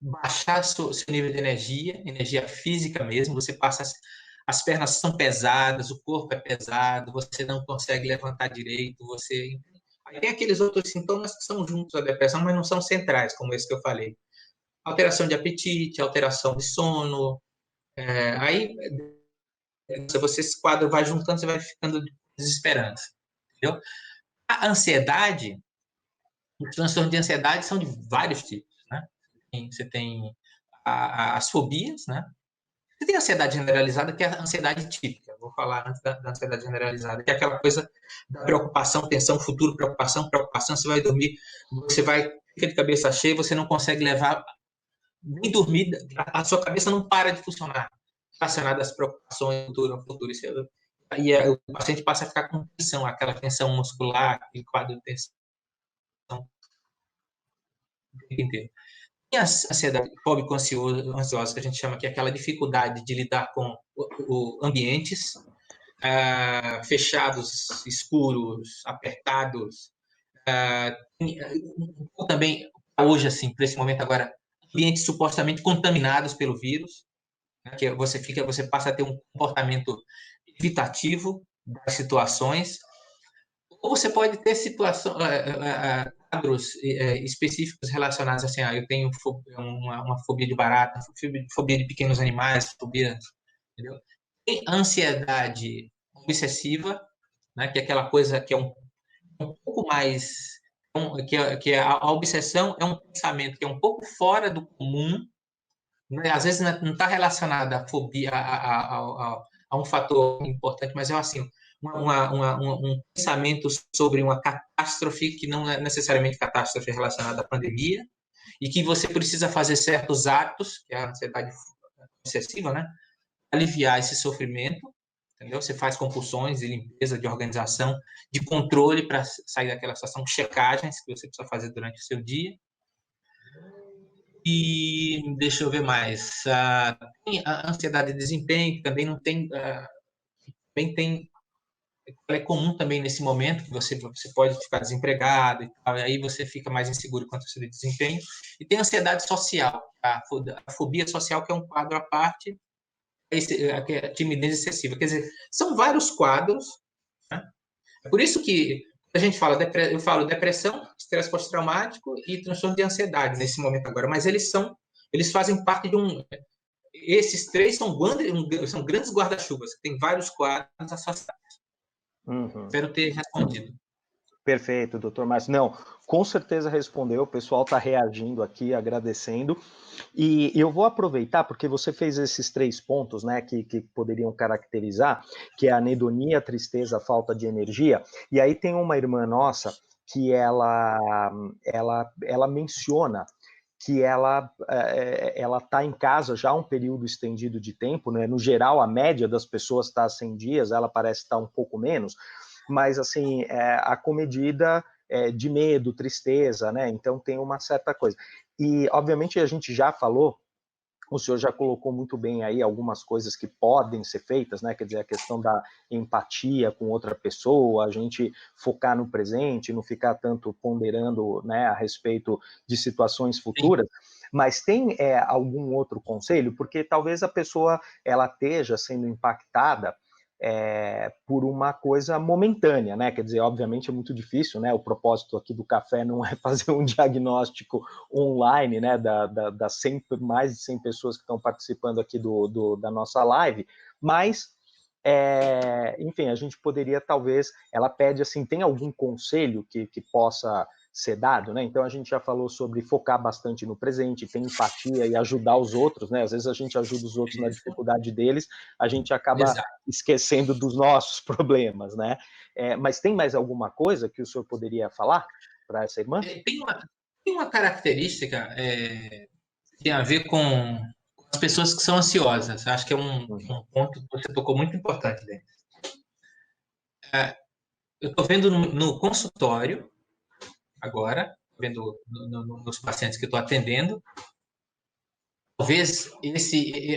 baixar seu nível de energia física mesmo, você passa, as pernas são pesadas, o corpo é pesado, você não consegue levantar direito, você... Aí tem aqueles outros sintomas que são juntos à depressão, mas não são centrais, como esse que eu falei. Alteração de apetite, alteração de sono, aí você, esse quadro vai juntando, você vai ficando desesperando, entendeu? A ansiedade, os transtornos de ansiedade são de vários tipos, né? Você tem as fobias, né? Você tem a ansiedade generalizada, que é a ansiedade típica. Vou falar antes da ansiedade generalizada, que é aquela coisa da preocupação, tensão, futuro, preocupação, você vai dormir, você vai, fica de cabeça cheia, você não consegue levar, nem dormir, a sua cabeça não para de funcionar, relacionada às preocupações, futuro. E o paciente passa a ficar com tensão, aquela tensão muscular, aquele quadro de tensão o tempo inteiro. E a ansiedade fóbico ansiosa, que a gente chama, que é aquela dificuldade de lidar com ambientes fechados, escuros, apertados, também hoje, assim, para esse momento agora, ambientes supostamente contaminados pelo vírus, né, que você passa a ter um comportamento evitativo das situações, ou você pode ter quadros específicos relacionados assim, eu tenho uma fobia de barata, fobia de pequenos animais, fobia, entendeu? Tem ansiedade obsessiva, né, que é aquela coisa que é um pouco mais, que a obsessão é um pensamento que é um pouco fora do comum, né? Às vezes não está relacionada à fobia, a um fator importante, mas é assim, um pensamento sobre uma catástrofe que não é necessariamente catástrofe relacionada à pandemia, e que você precisa fazer certos atos, que é a ansiedade obsessiva, né? Aliviar esse sofrimento, entendeu? Você faz compulsões de limpeza, de organização, de controle para sair daquela situação, checagens que você precisa fazer durante o seu dia. E deixa eu ver mais. Tem a ansiedade de desempenho, que também não tem. Também tem. É comum também nesse momento que você pode ficar desempregado e tal, e aí você fica mais inseguro quanto ao seu desempenho. E tem a ansiedade social, a fobia social, que é um quadro à parte, a timidez excessiva. Quer dizer, são vários quadros, né? É por isso que a gente fala, eu falo depressão, estresse pós-traumático e transtorno de ansiedade nesse momento agora, mas eles fazem parte de um. Esses três são grandes guarda-chuvas, tem vários quadros associados. Uhum. Espero ter respondido. Perfeito, doutor Márcio. Não, com certeza respondeu, o pessoal está reagindo aqui, agradecendo. E eu vou aproveitar, porque você fez esses 3 pontos, né, que poderiam caracterizar, que é a anedonia, a tristeza, a falta de energia. E aí tem uma irmã nossa que ela menciona que ela está em casa já há um período estendido de tempo, né? No geral, a média das pessoas está 100 dias, ela parece estar um pouco menos, mas assim, acomedida de medo, tristeza, né? Então tem uma certa coisa. E, obviamente, a gente já falou, o senhor já colocou muito bem aí algumas coisas que podem ser feitas, né? Quer dizer, a questão da empatia com outra pessoa, a gente focar no presente, não ficar tanto ponderando, né, a respeito de situações futuras. Sim. Mas tem algum outro conselho? Porque talvez a pessoa ela esteja sendo impactada por uma coisa momentânea, né? Quer dizer, obviamente é muito difícil, né? O propósito aqui do café não é fazer um diagnóstico online, né? Das 100, mais de 100 pessoas que estão participando aqui da nossa live, mas, enfim, a gente poderia talvez, ela pede assim, tem algum conselho que possa ser dado, né? Então a gente já falou sobre focar bastante no presente, ter empatia e ajudar os outros, né? Às vezes a gente ajuda os outros na dificuldade deles, a gente acaba esquecendo dos nossos problemas, né? Mas tem mais alguma coisa que o senhor poderia falar para essa irmã? Tem uma característica que tem a ver com as pessoas que são ansiosas. Acho que é um ponto que você tocou muito importante, Denis. Eu estou vendo no consultório agora, vendo nos pacientes que eu estou atendendo, Talvez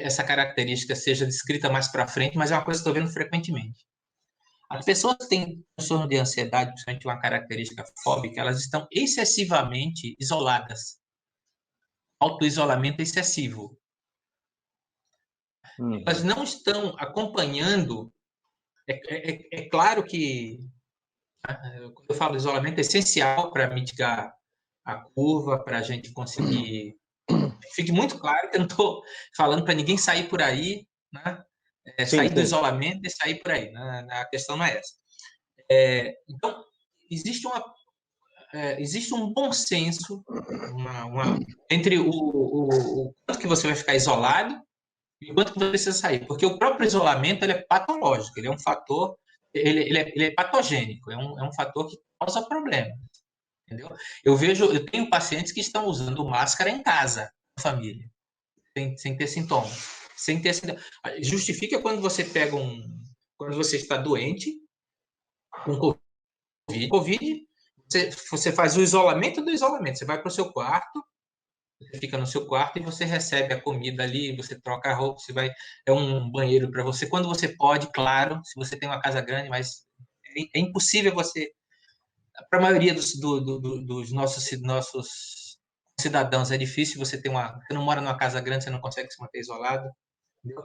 essa característica seja descrita mais para frente, mas é uma coisa que estou vendo frequentemente. As pessoas que têm transtorno de ansiedade, principalmente uma característica fóbica, elas estão excessivamente isoladas. Autoisolamento excessivo. Elas não estão acompanhando. É claro que, quando eu falo isolamento, é essencial para mitigar a curva, para a gente conseguir. Fique muito claro que eu não estou falando para ninguém sair por aí, né? Sair do isolamento e sair por aí. Né? A questão não é essa. Então, existe um bom senso entre o quanto que você vai ficar isolado e o quanto que você precisa sair. Porque o próprio isolamento ele é patológico, ele é um fator, ele é patogênico, é um fator que causa problemas. Entendeu? Eu tenho pacientes que estão usando máscara em casa, na família, sem ter sintomas. Justifica quando você pega quando você está doente com Covid, você faz o isolamento do isolamento. Você vai para o seu quarto, você fica no seu quarto e você recebe a comida ali, você troca a roupa, é um banheiro para você. Quando você pode, claro, se você tem uma casa grande, mas é impossível você. Para a maioria dos nossos cidadãos é difícil você ter você não mora numa casa grande, você não consegue se manter isolado, entendeu?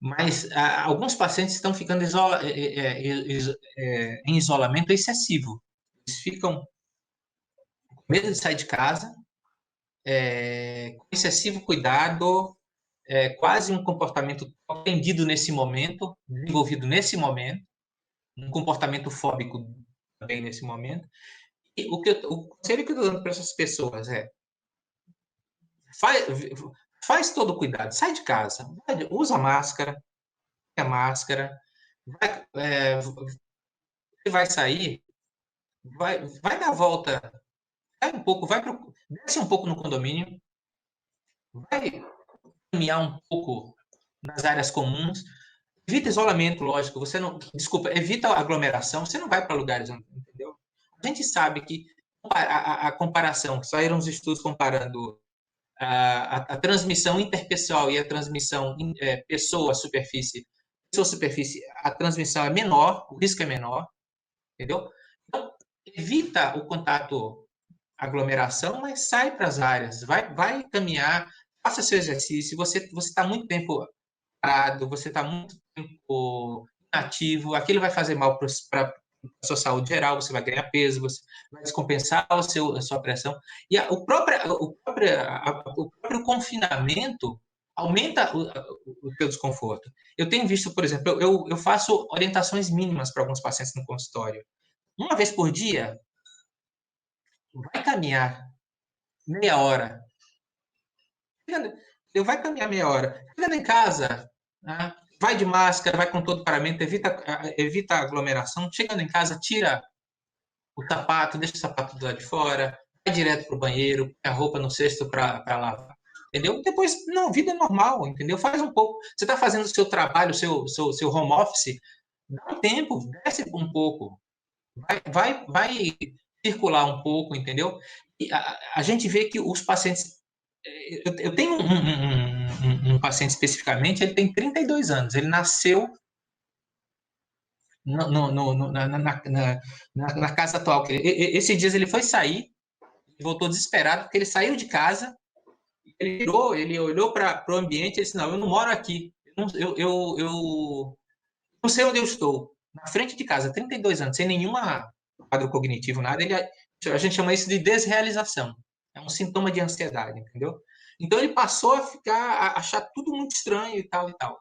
Mas alguns pacientes estão ficando em isolamento excessivo. Eles ficam com medo de sair de casa, com excessivo cuidado, quase um comportamento aprendido nesse momento, desenvolvido nesse momento, um comportamento fóbico também nesse momento. E o conselho que eu estou dando para essas pessoas faz todo o cuidado, sai de casa, usa máscara, você vai sair, vai dar a volta, vai um pouco, desce um pouco no condomínio, vai caminhar um pouco nas áreas comuns, evita isolamento, lógico, evita aglomeração, você não vai para lugares, entendeu? A gente sabe que a comparação, saíram os estudos comparando a transmissão interpessoal e a transmissão pessoa-superfície, a transmissão é menor, o risco é menor, entendeu? Então, evita o contato, aglomeração, mas sai para as áreas, vai caminhar, faça seu exercício. Você está muito tempo parado, você está muito tempo inativo, aquilo vai fazer mal para a sua saúde geral, você vai ganhar peso, você vai descompensar a sua pressão. E o próprio confinamento aumenta o seu desconforto. Eu tenho visto, por exemplo, eu faço orientações mínimas para alguns pacientes no consultório. Uma vez por dia, vai caminhar meia hora. Vai caminhar meia hora. Chegando em casa, né? Vai de máscara, vai com todo o paramento, evita a aglomeração. Chegando em casa, tira o sapato, deixa o sapato do lado de fora, vai direto para o banheiro, põe a roupa no cesto para lavar. Entendeu? Depois, não, vida normal, entendeu? Faz um pouco. Você está fazendo o seu trabalho, o seu home office, dá um tempo, desce um pouco. Vai circular um pouco, entendeu? E a gente vê que os pacientes. Eu tenho um paciente especificamente, ele tem 32 anos, ele nasceu na casa atual. Esses dias ele foi sair, voltou desesperado, porque ele saiu de casa, ele olhou para o ambiente e disse: Não, eu não moro aqui, eu não sei onde eu estou. Na frente de casa, 32 anos, sem nenhum quadro cognitivo, nada, a gente chama isso de desrealização. É um sintoma de ansiedade, entendeu? Então ele passou a achar tudo muito estranho e tal e tal.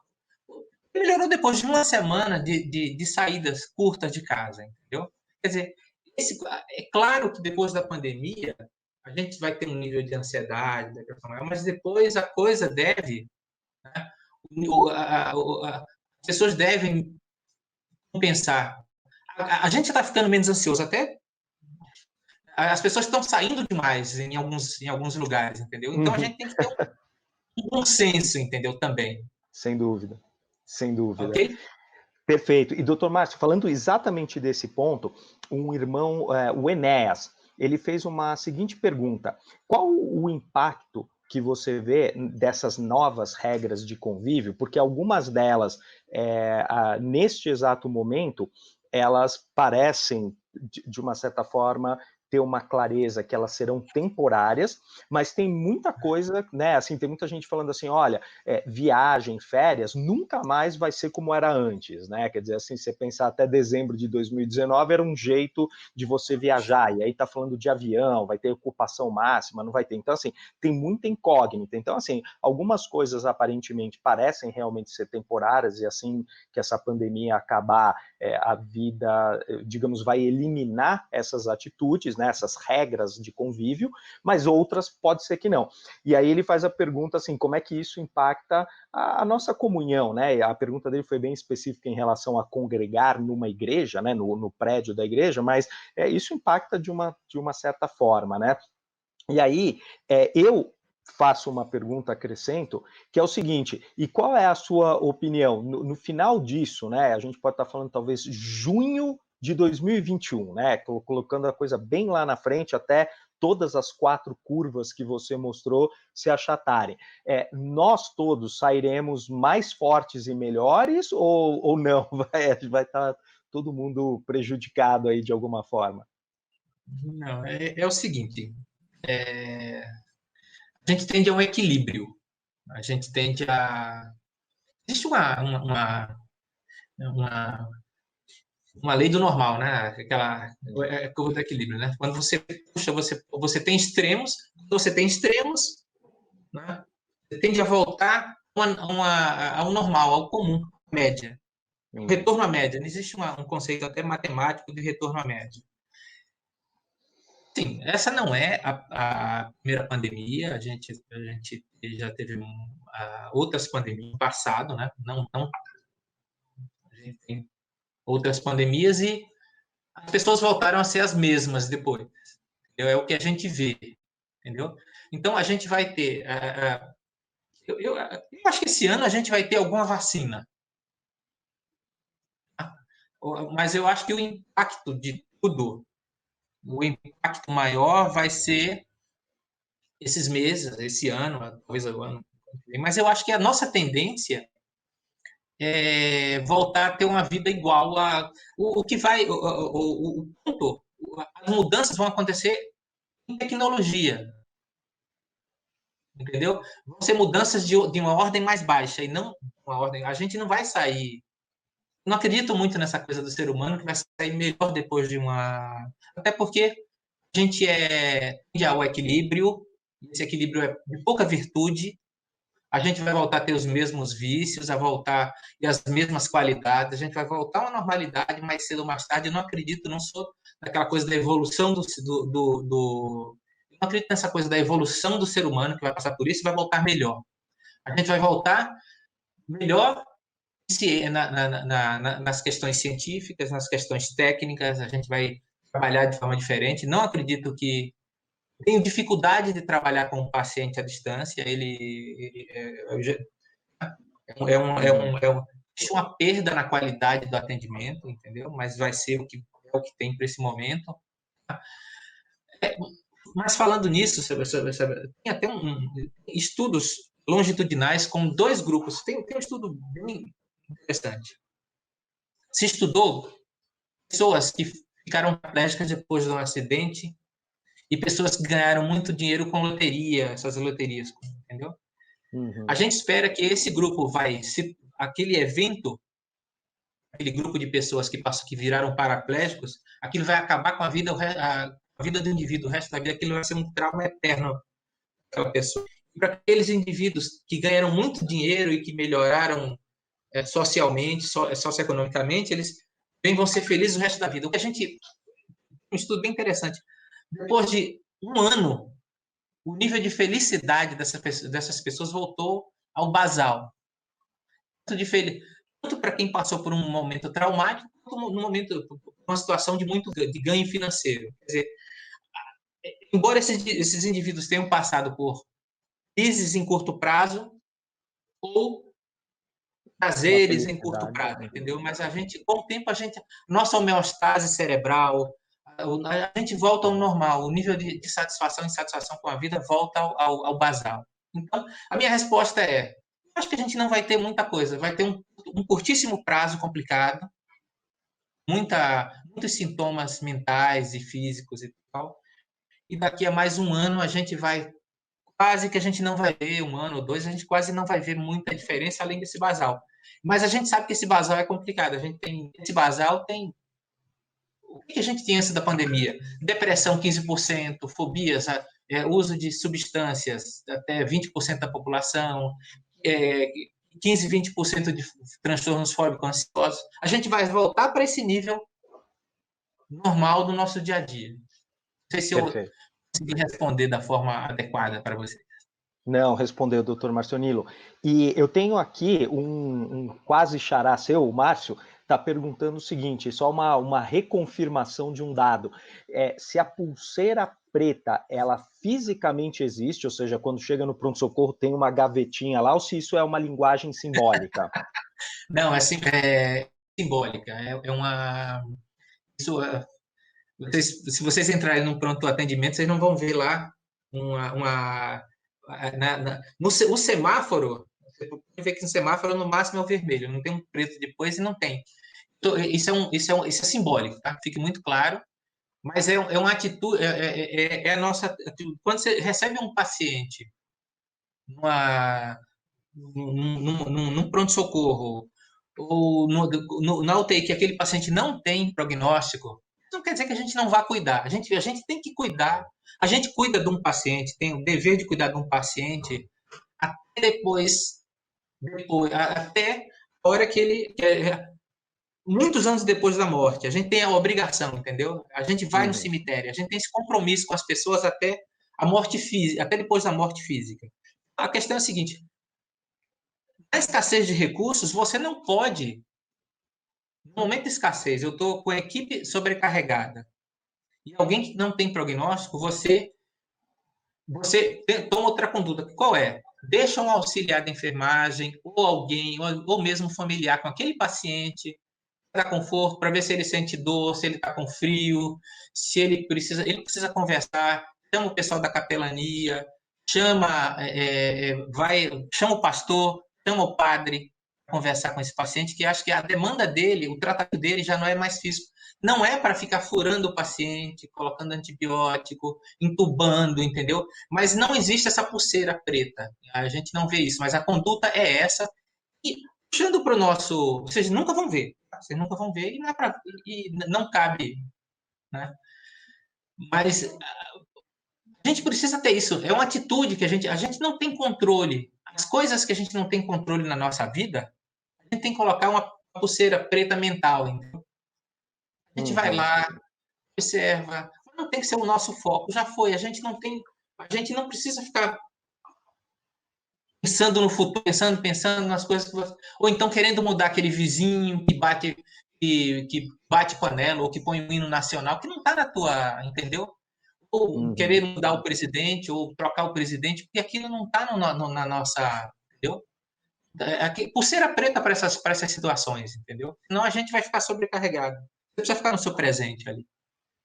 Ele melhorou depois de uma semana de saídas curtas de casa, entendeu? Quer dizer, é claro que depois da pandemia a gente vai ter um nível de ansiedade, depressão maior, mas depois a coisa deve, né? As pessoas devem pensar. A gente está ficando menos ansioso, até as pessoas estão saindo demais em alguns lugares, entendeu? Então a gente tem que ter um bom senso, entendeu? Também. Sem dúvida, sem dúvida. Okay? Perfeito. E, doutor Márcio, falando exatamente desse ponto, um irmão, o Enéas, ele fez uma seguinte pergunta: qual o impacto que você vê dessas novas regras de convívio? Porque algumas delas, neste exato momento, elas parecem, de uma certa forma, ter uma clareza que elas serão temporárias, mas tem muita coisa, né? Assim, tem muita gente falando assim, olha, viagem, férias, nunca mais vai ser como era antes, né? Quer dizer, assim, você pensar até dezembro de 2019 era um jeito de você viajar, e aí tá falando de avião, vai ter ocupação máxima, não vai ter. Então, assim, tem muita incógnita. Então, assim, algumas coisas aparentemente parecem realmente ser temporárias, e assim que essa pandemia acabar, a vida, digamos, vai eliminar essas atitudes, né, essas regras de convívio, mas outras pode ser que não. E aí ele faz a pergunta assim, como é que isso impacta a nossa comunhão, né? A pergunta dele foi bem específica em relação a congregar numa igreja, né, no prédio da igreja, mas isso impacta de uma certa forma, né? E aí, eu faço uma pergunta, acrescento, que é o seguinte, e qual é a sua opinião? No final disso, né, a gente pode estar falando talvez junho de 2021, né, colocando a coisa bem lá na frente, até todas as 4 curvas que você mostrou se achatarem. Nós todos sairemos mais fortes e melhores ou não? Vai estar todo mundo prejudicado aí de alguma forma? Não, é o seguinte, a gente tende a um equilíbrio, a gente tende a... Existe uma lei do normal, né? Aquela curva do equilíbrio, né? Quando você puxa, você tem extremos, né? Você tende a voltar ao normal, ao comum, à média. Retorno à média. Não existe um conceito até matemático de retorno à média. Sim, essa não é a primeira pandemia, a gente já teve outras pandemias no passado, né? Não, a gente tem outras pandemias e as pessoas voltaram a ser as mesmas depois. É o que a gente vê, entendeu? Então a gente vai ter, eu acho que esse ano a gente vai ter alguma vacina, tá? Mas eu acho que o impacto de tudo, o impacto maior vai ser esses meses, esse ano, talvez o ano. Mas eu acho que a nossa tendência é voltar a ter uma vida igual a o que vai o ponto, as mudanças vão acontecer em tecnologia, entendeu? Vão ser mudanças de uma ordem mais baixa e não uma ordem. A gente não vai sair. Não acredito muito nessa coisa do ser humano que vai sair melhor depois de uma. Até porque a gente tende ao equilíbrio, esse equilíbrio é de pouca virtude. A gente vai voltar a ter os mesmos vícios, a voltar e as mesmas qualidades, a gente vai voltar a uma normalidade mais cedo ou mais tarde. Eu não acredito, não sou daquela coisa da evolução eu não acredito nessa coisa da evolução do ser humano que vai passar por isso e vai voltar melhor. A gente vai voltar melhor nas questões científicas, nas questões técnicas, a gente vai trabalhar de forma diferente. Não acredito que tenho dificuldade de trabalhar com o paciente à distância. Existe uma perda na qualidade do atendimento, entendeu? Mas vai ser o que tem para esse momento. Mas falando nisso, tem até estudos longitudinais com 2 grupos. Tem um estudo bem interessante. Se estudou pessoas que ficaram paraplégicas depois de um acidente e pessoas que ganharam muito dinheiro com loteria, essas loterias, entendeu? A gente espera que esse grupo aquele evento, aquele grupo de pessoas que viraram paraplégicos, aquilo vai acabar com a vida do indivíduo, o resto da vida, aquilo vai ser um trauma eterno para aquela pessoa. E para aqueles indivíduos que ganharam muito dinheiro e que melhoraram socialmente, socioeconomicamente, eles vão ser felizes o resto da vida. O que a gente... Um estudo bem interessante. Depois de um ano, o nível de felicidade dessas pessoas voltou ao basal. Tanto para quem passou por um momento traumático, quanto no momento, uma situação de ganho financeiro. Quer dizer, embora esses indivíduos tenham passado por crises em curto prazo ou prazeres em curto prazo, entendeu? Mas com o tempo, nossa homeostase cerebral, a gente volta ao normal, o nível de satisfação e insatisfação com a vida volta ao basal. Então, a minha resposta é, acho que a gente não vai ter muita coisa, vai ter um curtíssimo prazo complicado, muitos sintomas mentais e físicos e tal, e daqui a mais um ano a gente vai, quase que a gente não vai ver, um ano ou dois, a gente quase não vai ver muita diferença além desse basal. Mas a gente sabe que esse basal é complicado, esse basal tem, o que a gente tinha antes da pandemia? Depressão 15%, fobias, uso de substâncias até 20% da população, 15, 20% de transtornos fóbicos ansiosos. A gente vai voltar para esse nível normal do nosso dia a dia. Não sei se eu Perfeito. consegui responder da forma adequada para você. Não, respondeu o doutor Marcionilo. E eu tenho aqui um quase xará seu, o Márcio, está perguntando o seguinte, só uma reconfirmação de um dado. Se a pulseira preta, ela fisicamente existe, ou seja, quando chega no pronto-socorro tem uma gavetinha lá, ou se isso é uma linguagem simbólica? Não, é simbólica. Isso, se vocês entrarem no pronto atendimento, vocês não vão ver lá o semáforo. Você pode ver que no semáforo no máximo é o vermelho, não tem um preto depois e não tem. Então, isso é simbólico, tá? Fique muito claro. Mas é uma atitude, é a nossa atitude. Quando você recebe um paciente num pronto-socorro ou na UTI que aquele paciente não tem prognóstico, não quer dizer que a gente não vá cuidar. A gente tem que cuidar. A gente cuida de um paciente, tem o dever de cuidar de um paciente até até a hora que muitos anos depois da morte. A gente tem a obrigação, entendeu? A gente vai no Uhum. cemitério, a gente tem esse compromisso com as pessoas até a morte física, até depois da morte física. A questão é a seguinte: na escassez de recursos, você não pode. No momento de escassez, eu estou com a equipe sobrecarregada e alguém que não tem prognóstico, você toma outra conduta. Qual é? Deixa um auxiliar de enfermagem ou alguém, ou mesmo familiar com aquele paciente dar conforto, para ver se ele sente dor, se ele está com frio, se ele precisa conversar, chama o pessoal da capelania, chama o pastor, chama o padre, conversar com esse paciente, que acho que a demanda dele, o tratamento dele já não é mais físico. Não é para ficar furando o paciente, colocando antibiótico, entubando, entendeu? Mas não existe essa pulseira preta. A gente não vê isso, mas a conduta é essa. E puxando para o nosso. Vocês nunca vão ver. Tá? Vocês nunca vão ver e não cabe. Né? Mas a gente precisa ter isso. É uma atitude que a gente não tem controle. As coisas que a gente não tem controle na nossa vida, a gente tem que colocar uma pulseira preta mental. Então, a gente vai Uhum. lá, observa. Não tem que ser o nosso foco. Já foi. A gente não precisa ficar pensando no futuro, pensando nas coisas ou então querendo mudar aquele vizinho que bate panela ou que põe um hino nacional que não está na tua, entendeu? Ou querer Uhum. mudar o presidente ou trocar o presidente porque aquilo não está na nossa, entendeu? Pulseira preta para essas situações, entendeu? Senão a gente vai ficar sobrecarregado. Você precisa ficar no seu presente ali.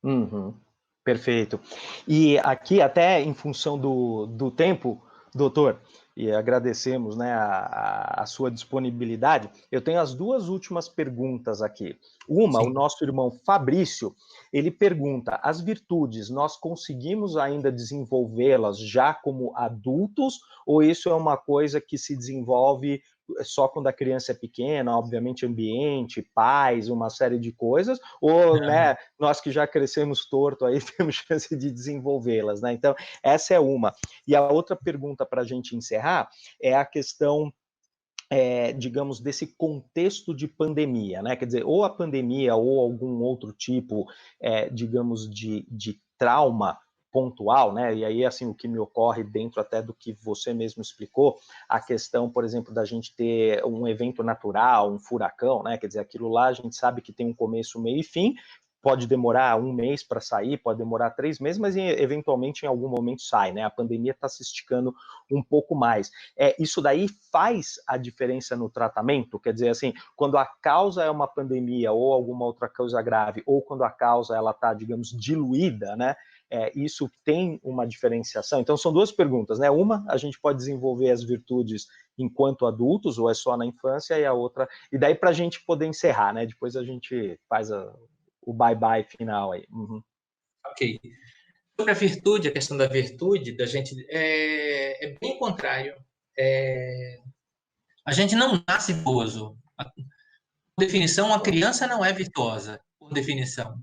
Uhum. Perfeito. E aqui, até em função do tempo, doutor, e agradecemos, né, a sua disponibilidade, eu tenho as duas últimas perguntas aqui. Uma, o Sim. nosso irmão Fabrício, ele pergunta: as virtudes, nós conseguimos ainda desenvolvê-las já como adultos, ou isso é uma coisa que se desenvolve só quando a criança é pequena, obviamente ambiente, pais, uma série de coisas, ou, né, nós que já crescemos torto aí temos chance de desenvolvê-las, né? Então, essa é uma. E a outra pergunta para a gente encerrar é a questão, digamos, desse contexto de pandemia, né? Quer dizer, ou a pandemia ou algum outro tipo, digamos, de trauma pontual, né? E aí, assim, o que me ocorre dentro até do que você mesmo explicou, a questão, por exemplo, da gente ter um evento natural, um furacão, né? Quer dizer, aquilo lá a gente sabe que tem um começo, meio e fim, pode demorar um mês para sair, pode demorar 3 meses, mas eventualmente em algum momento sai, né? A pandemia está se esticando um pouco mais. Isso daí faz a diferença no tratamento? Quer dizer, assim, quando a causa é uma pandemia ou alguma outra causa grave, ou quando a causa ela está, digamos, diluída, né? isso tem uma diferenciação? Então, são duas perguntas, né? Uma, a gente pode desenvolver as virtudes enquanto adultos, ou é só na infância, e a outra... E daí, para a gente poder encerrar, né? Depois a gente faz o bye-bye final aí. Uhum. Ok. Sobre a virtude, a questão da virtude, da gente, é bem contrário. A gente não nasce virtuoso. Por definição, uma criança não é virtuosa, por definição.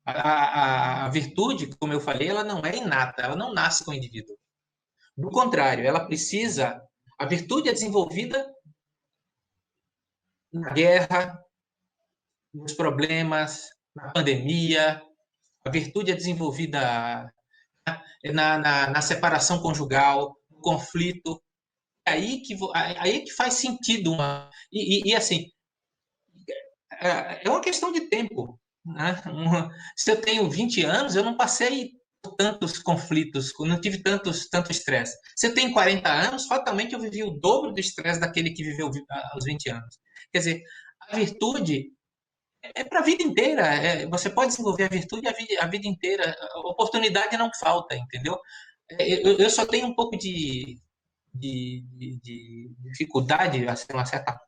A virtude, como eu falei, ela não é inata, ela não nasce com o indivíduo. Do contrário, ela precisa. A virtude é desenvolvida na guerra, nos problemas, na pandemia. A virtude é desenvolvida na separação conjugal, no conflito. Aí que faz sentido. Assim, é uma questão de tempo. Né? Se eu tenho 20 anos, eu não passei por tantos conflitos, não tive tanto estresse. Se eu tenho 40 anos, fatalmente eu vivi o dobro do estresse daquele que viveu aos 20 anos. Quer dizer, a virtude é para a vida inteira. Você pode desenvolver a virtude a vida inteira. A oportunidade não falta, entendeu? Eu só tenho um pouco de dificuldade, assim, uma certa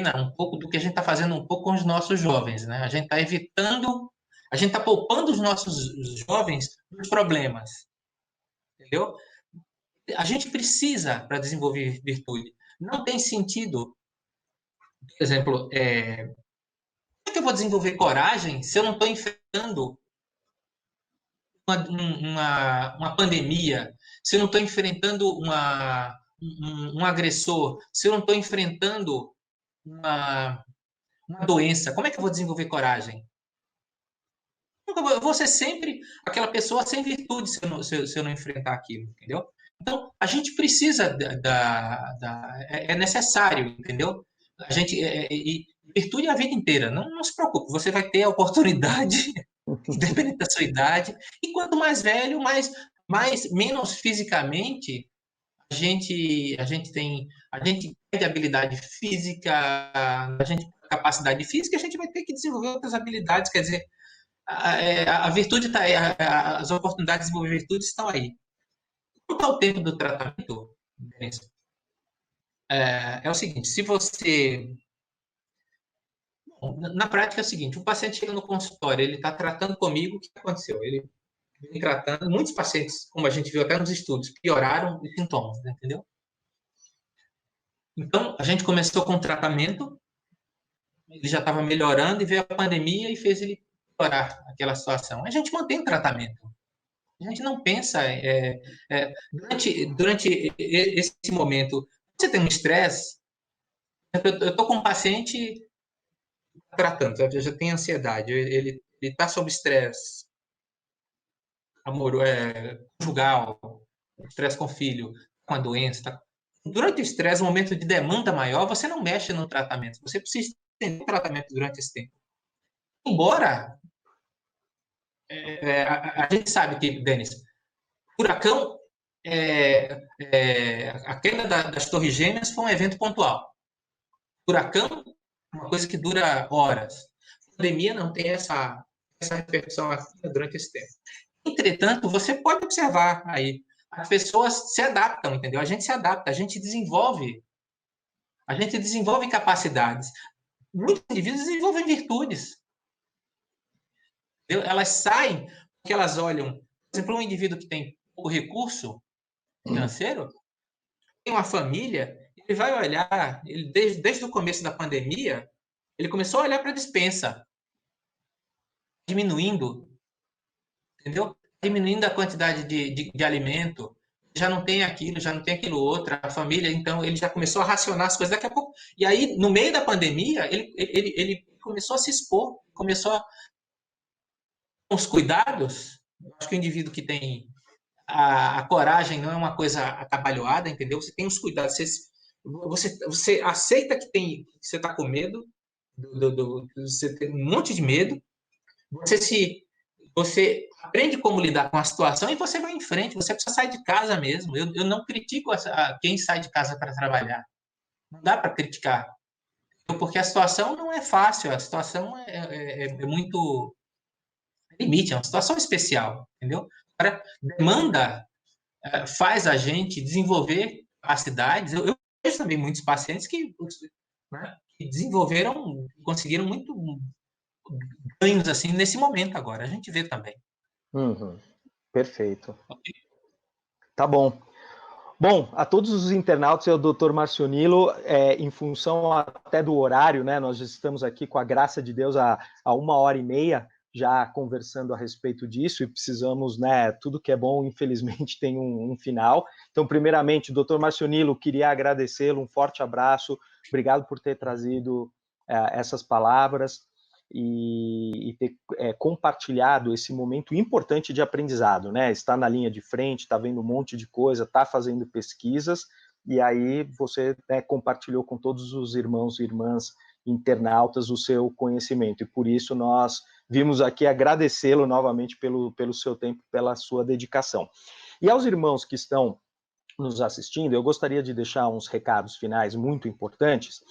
um pouco do que a gente está fazendo um pouco com os nossos jovens, né? A gente está evitando, a gente está poupando os nossos jovens dos problemas, entendeu? A gente precisa para desenvolver virtude. Não tem sentido, por exemplo, como é que eu vou desenvolver coragem se eu não estou enfrentando uma pandemia, se eu não estou enfrentando um agressor, se eu não estou enfrentando uma doença? Como é que eu vou desenvolver coragem? Eu vou ser sempre aquela pessoa sem virtude se eu não enfrentar aquilo, entendeu? Então, a gente precisa é necessário, entendeu? A gente, e virtude é a vida inteira. Não se preocupe, você vai ter a oportunidade, independente da sua idade. E quanto mais velho, menos fisicamente a gente tem habilidade física, a gente tem capacidade física, a gente vai ter que desenvolver outras habilidades. Quer dizer, a virtude está aí, as oportunidades de desenvolver virtudes estão aí. Quanto ao tempo do tratamento, é o seguinte: se você. Bom, na prática é o seguinte: o paciente chega no consultório, ele está tratando comigo, o que aconteceu? Ele vem tratando, muitos pacientes, como a gente viu até nos estudos, pioraram os sintomas, entendeu? Então, a gente começou com o tratamento, ele já estava melhorando e veio a pandemia e fez ele piorar aquela situação. A gente mantém o tratamento. A gente não pensa durante esse momento. Você tem um estresse. Eu estou com um paciente tratando, já tem ansiedade, ele está sob estresse conjugal, estresse com o filho, com a doença. Tá? Durante o estresse, um momento de demanda maior, você não mexe no tratamento. Você precisa ter um tratamento durante esse tempo. Embora a gente sabe que, Denis, furacão, a queda das Torres Gêmeas foi um evento pontual. Furacão, uma coisa que dura horas. A pandemia não tem essa repercussão durante esse tempo. Entretanto, você pode observar aí, as pessoas se adaptam, entendeu? A gente se adapta, a gente desenvolve capacidades. Muitos indivíduos desenvolvem virtudes. Entendeu? Elas saem porque elas olham, por exemplo, um indivíduo que tem pouco recurso financeiro, tem uma família, ele vai olhar, desde o começo da pandemia, ele começou a olhar para a despensa, diminuindo, entendeu? Diminuindo a quantidade de alimento, já não tem aquilo, já não tem aquilo outro, a família, então ele já começou a racionar as coisas daqui a pouco. E aí, no meio da pandemia, ele começou a se expor, começou a os cuidados. Acho que o indivíduo que tem a coragem não é uma coisa atabalhoada, entendeu? Você tem os cuidados, você aceita que você está com medo, você tem um monte de medo, você aprende como lidar com a situação e você vai em frente, você precisa sair de casa mesmo. Eu não critico quem sai de casa para trabalhar. Não dá para criticar. Porque a situação não é fácil, a situação é muito limite, é uma situação especial, entendeu? Agora, demanda faz a gente desenvolver capacidades. Eu vejo também muitos pacientes né, que desenvolveram, conseguiram muito ganhos assim nesse momento agora. A gente vê também. Uhum. Perfeito. Tá bom. Bom, a todos os internautas, eu, Dr. Marcionilo, em função até do horário, né, nós já estamos aqui com a graça de Deus há 1h30 já conversando a respeito disso e precisamos, né, tudo que é bom, infelizmente, tem um final. Então, primeiramente, Dr. Marcionilo, queria agradecê-lo, um forte abraço, obrigado por ter trazido essas palavras e ter compartilhado esse momento importante de aprendizado, né? Está na linha de frente, está vendo um monte de coisa, está fazendo pesquisas, e aí você compartilhou com todos os irmãos e irmãs internautas o seu conhecimento, e por isso nós vimos aqui agradecê-lo novamente pelo seu tempo, pela sua dedicação. E aos irmãos que estão nos assistindo, eu gostaria de deixar uns recados finais muito importantes,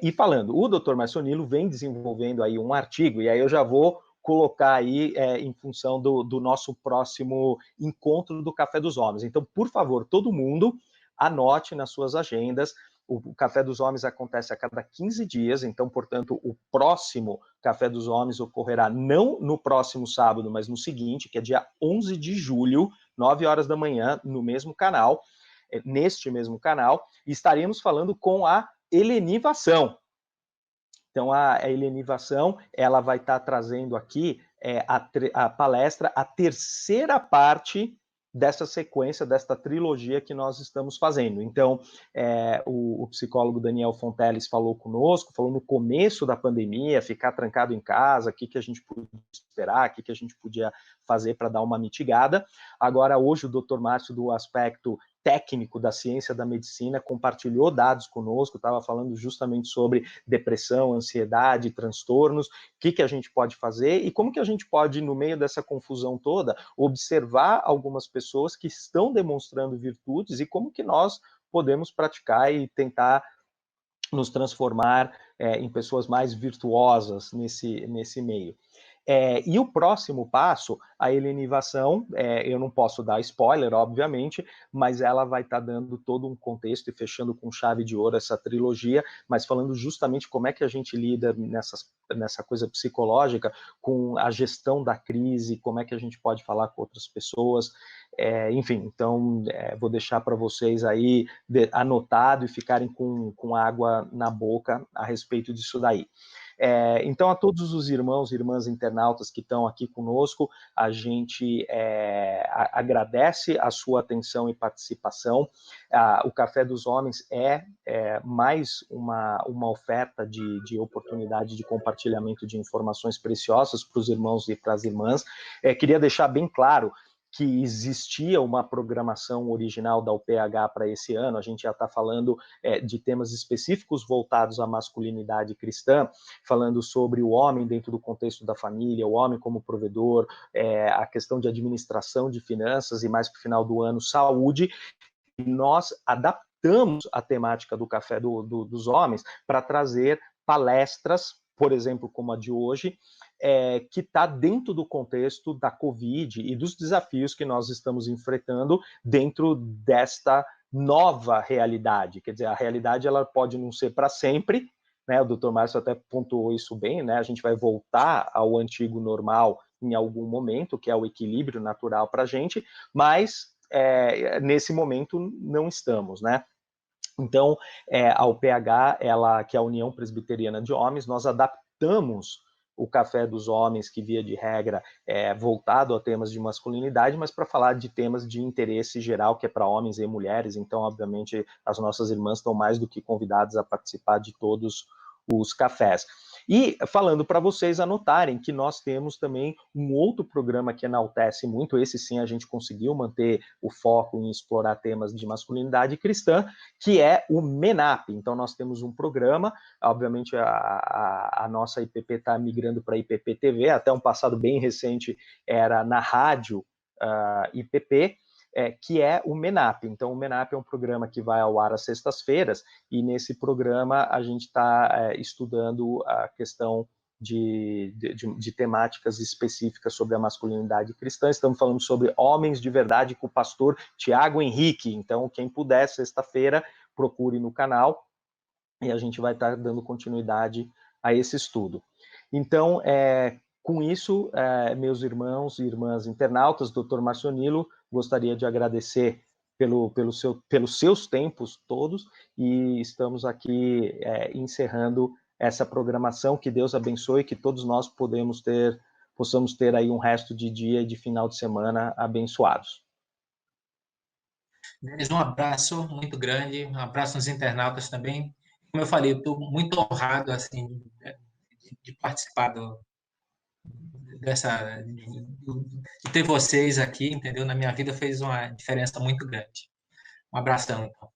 e falando, o Dr. Marcionilo vem desenvolvendo aí um artigo, e aí eu já vou colocar aí em função do nosso próximo encontro do Café dos Homens. Então, por favor, todo mundo anote nas suas agendas. O Café dos Homens acontece a cada 15 dias, então, portanto, o próximo Café dos Homens ocorrerá não no próximo sábado, mas no seguinte, que é dia 11 de julho, 9 horas da manhã, no mesmo canal, neste mesmo canal, e estaremos falando com a Helenivação. Então, a Helenivação, ela vai estar trazendo aqui a palestra, a terceira parte dessa sequência, desta trilogia que nós estamos fazendo. Então, o psicólogo Daniel Fonteles falou conosco, falou no começo da pandemia, ficar trancado em casa, o que a gente podia esperar, o que a gente podia fazer para dar uma mitigada. Agora, hoje, o Dr. Márcio, do aspecto técnico da ciência da medicina, compartilhou dados conosco, estava falando justamente sobre depressão, ansiedade, transtornos, o que a gente pode fazer e como que a gente pode, no meio dessa confusão toda, observar algumas pessoas que estão demonstrando virtudes e como que nós podemos praticar e tentar nos transformar em pessoas mais virtuosas nesse meio. E o próximo passo, a helenivação, eu não posso dar spoiler, obviamente, mas ela vai estar dando todo um contexto e fechando com chave de ouro essa trilogia, mas falando justamente como é que a gente lida nessa coisa psicológica com a gestão da crise, como é que a gente pode falar com outras pessoas, enfim, então vou deixar para vocês aí anotado e ficarem com água na boca a respeito disso daí. Então, a todos os irmãos e irmãs internautas que estão aqui conosco, a gente agradece a sua atenção e participação. O Café dos Homens é mais uma oferta de oportunidade de compartilhamento de informações preciosas para os irmãos e para as irmãs. Queria deixar bem claro que existia uma programação original da UPH para esse ano, a gente já está falando de temas específicos voltados à masculinidade cristã, falando sobre o homem dentro do contexto da família, o homem como provedor, a questão de administração de finanças e mais para o final do ano, saúde, e nós adaptamos a temática do Café dos Homens para trazer palestras, por exemplo, como a de hoje, que está dentro do contexto da Covid e dos desafios que nós estamos enfrentando dentro desta nova realidade. Quer dizer, a realidade ela pode não ser para sempre, né? O Dr. Márcio até pontuou isso bem, né? A gente vai voltar ao antigo normal em algum momento, que é o equilíbrio natural para a gente, mas nesse momento não estamos, né? Então, a UPH, que é a União Presbiteriana de Homens, nós adaptamos o Café dos Homens, que via de regra é voltado a temas de masculinidade, mas para falar de temas de interesse geral, que é para homens e mulheres. Então, obviamente, as nossas irmãs estão mais do que convidadas a participar de todos os cafés. E falando para vocês anotarem que nós temos também um outro programa que enaltece muito, esse sim a gente conseguiu manter o foco em explorar temas de masculinidade cristã, que é o MENAP. Então nós temos um programa, obviamente a nossa IPP está migrando para a IPP TV, até um passado bem recente era na rádio IPP, que é o MENAP. Então, o MENAP é um programa que vai ao ar às sextas-feiras, e nesse programa a gente está estudando a questão de temáticas específicas sobre a masculinidade cristã. Estamos falando sobre Homens de Verdade com o pastor Tiago Henrique. Então, quem puder, sexta-feira, procure no canal e a gente vai estar dando continuidade a esse estudo. Então, com isso, meus irmãos e irmãs internautas, Dr. Marcionilo, gostaria de agradecer pelos seus tempos todos, e estamos aqui encerrando essa programação. Que Deus abençoe, que todos nós possamos ter aí um resto de dia e de final de semana abençoados. Denis, um abraço muito grande, um abraço nos internautas também. Como eu falei, eu estou muito honrado assim, de participar de ter vocês aqui, entendeu? Na minha vida fez uma diferença muito grande. Um abração, então.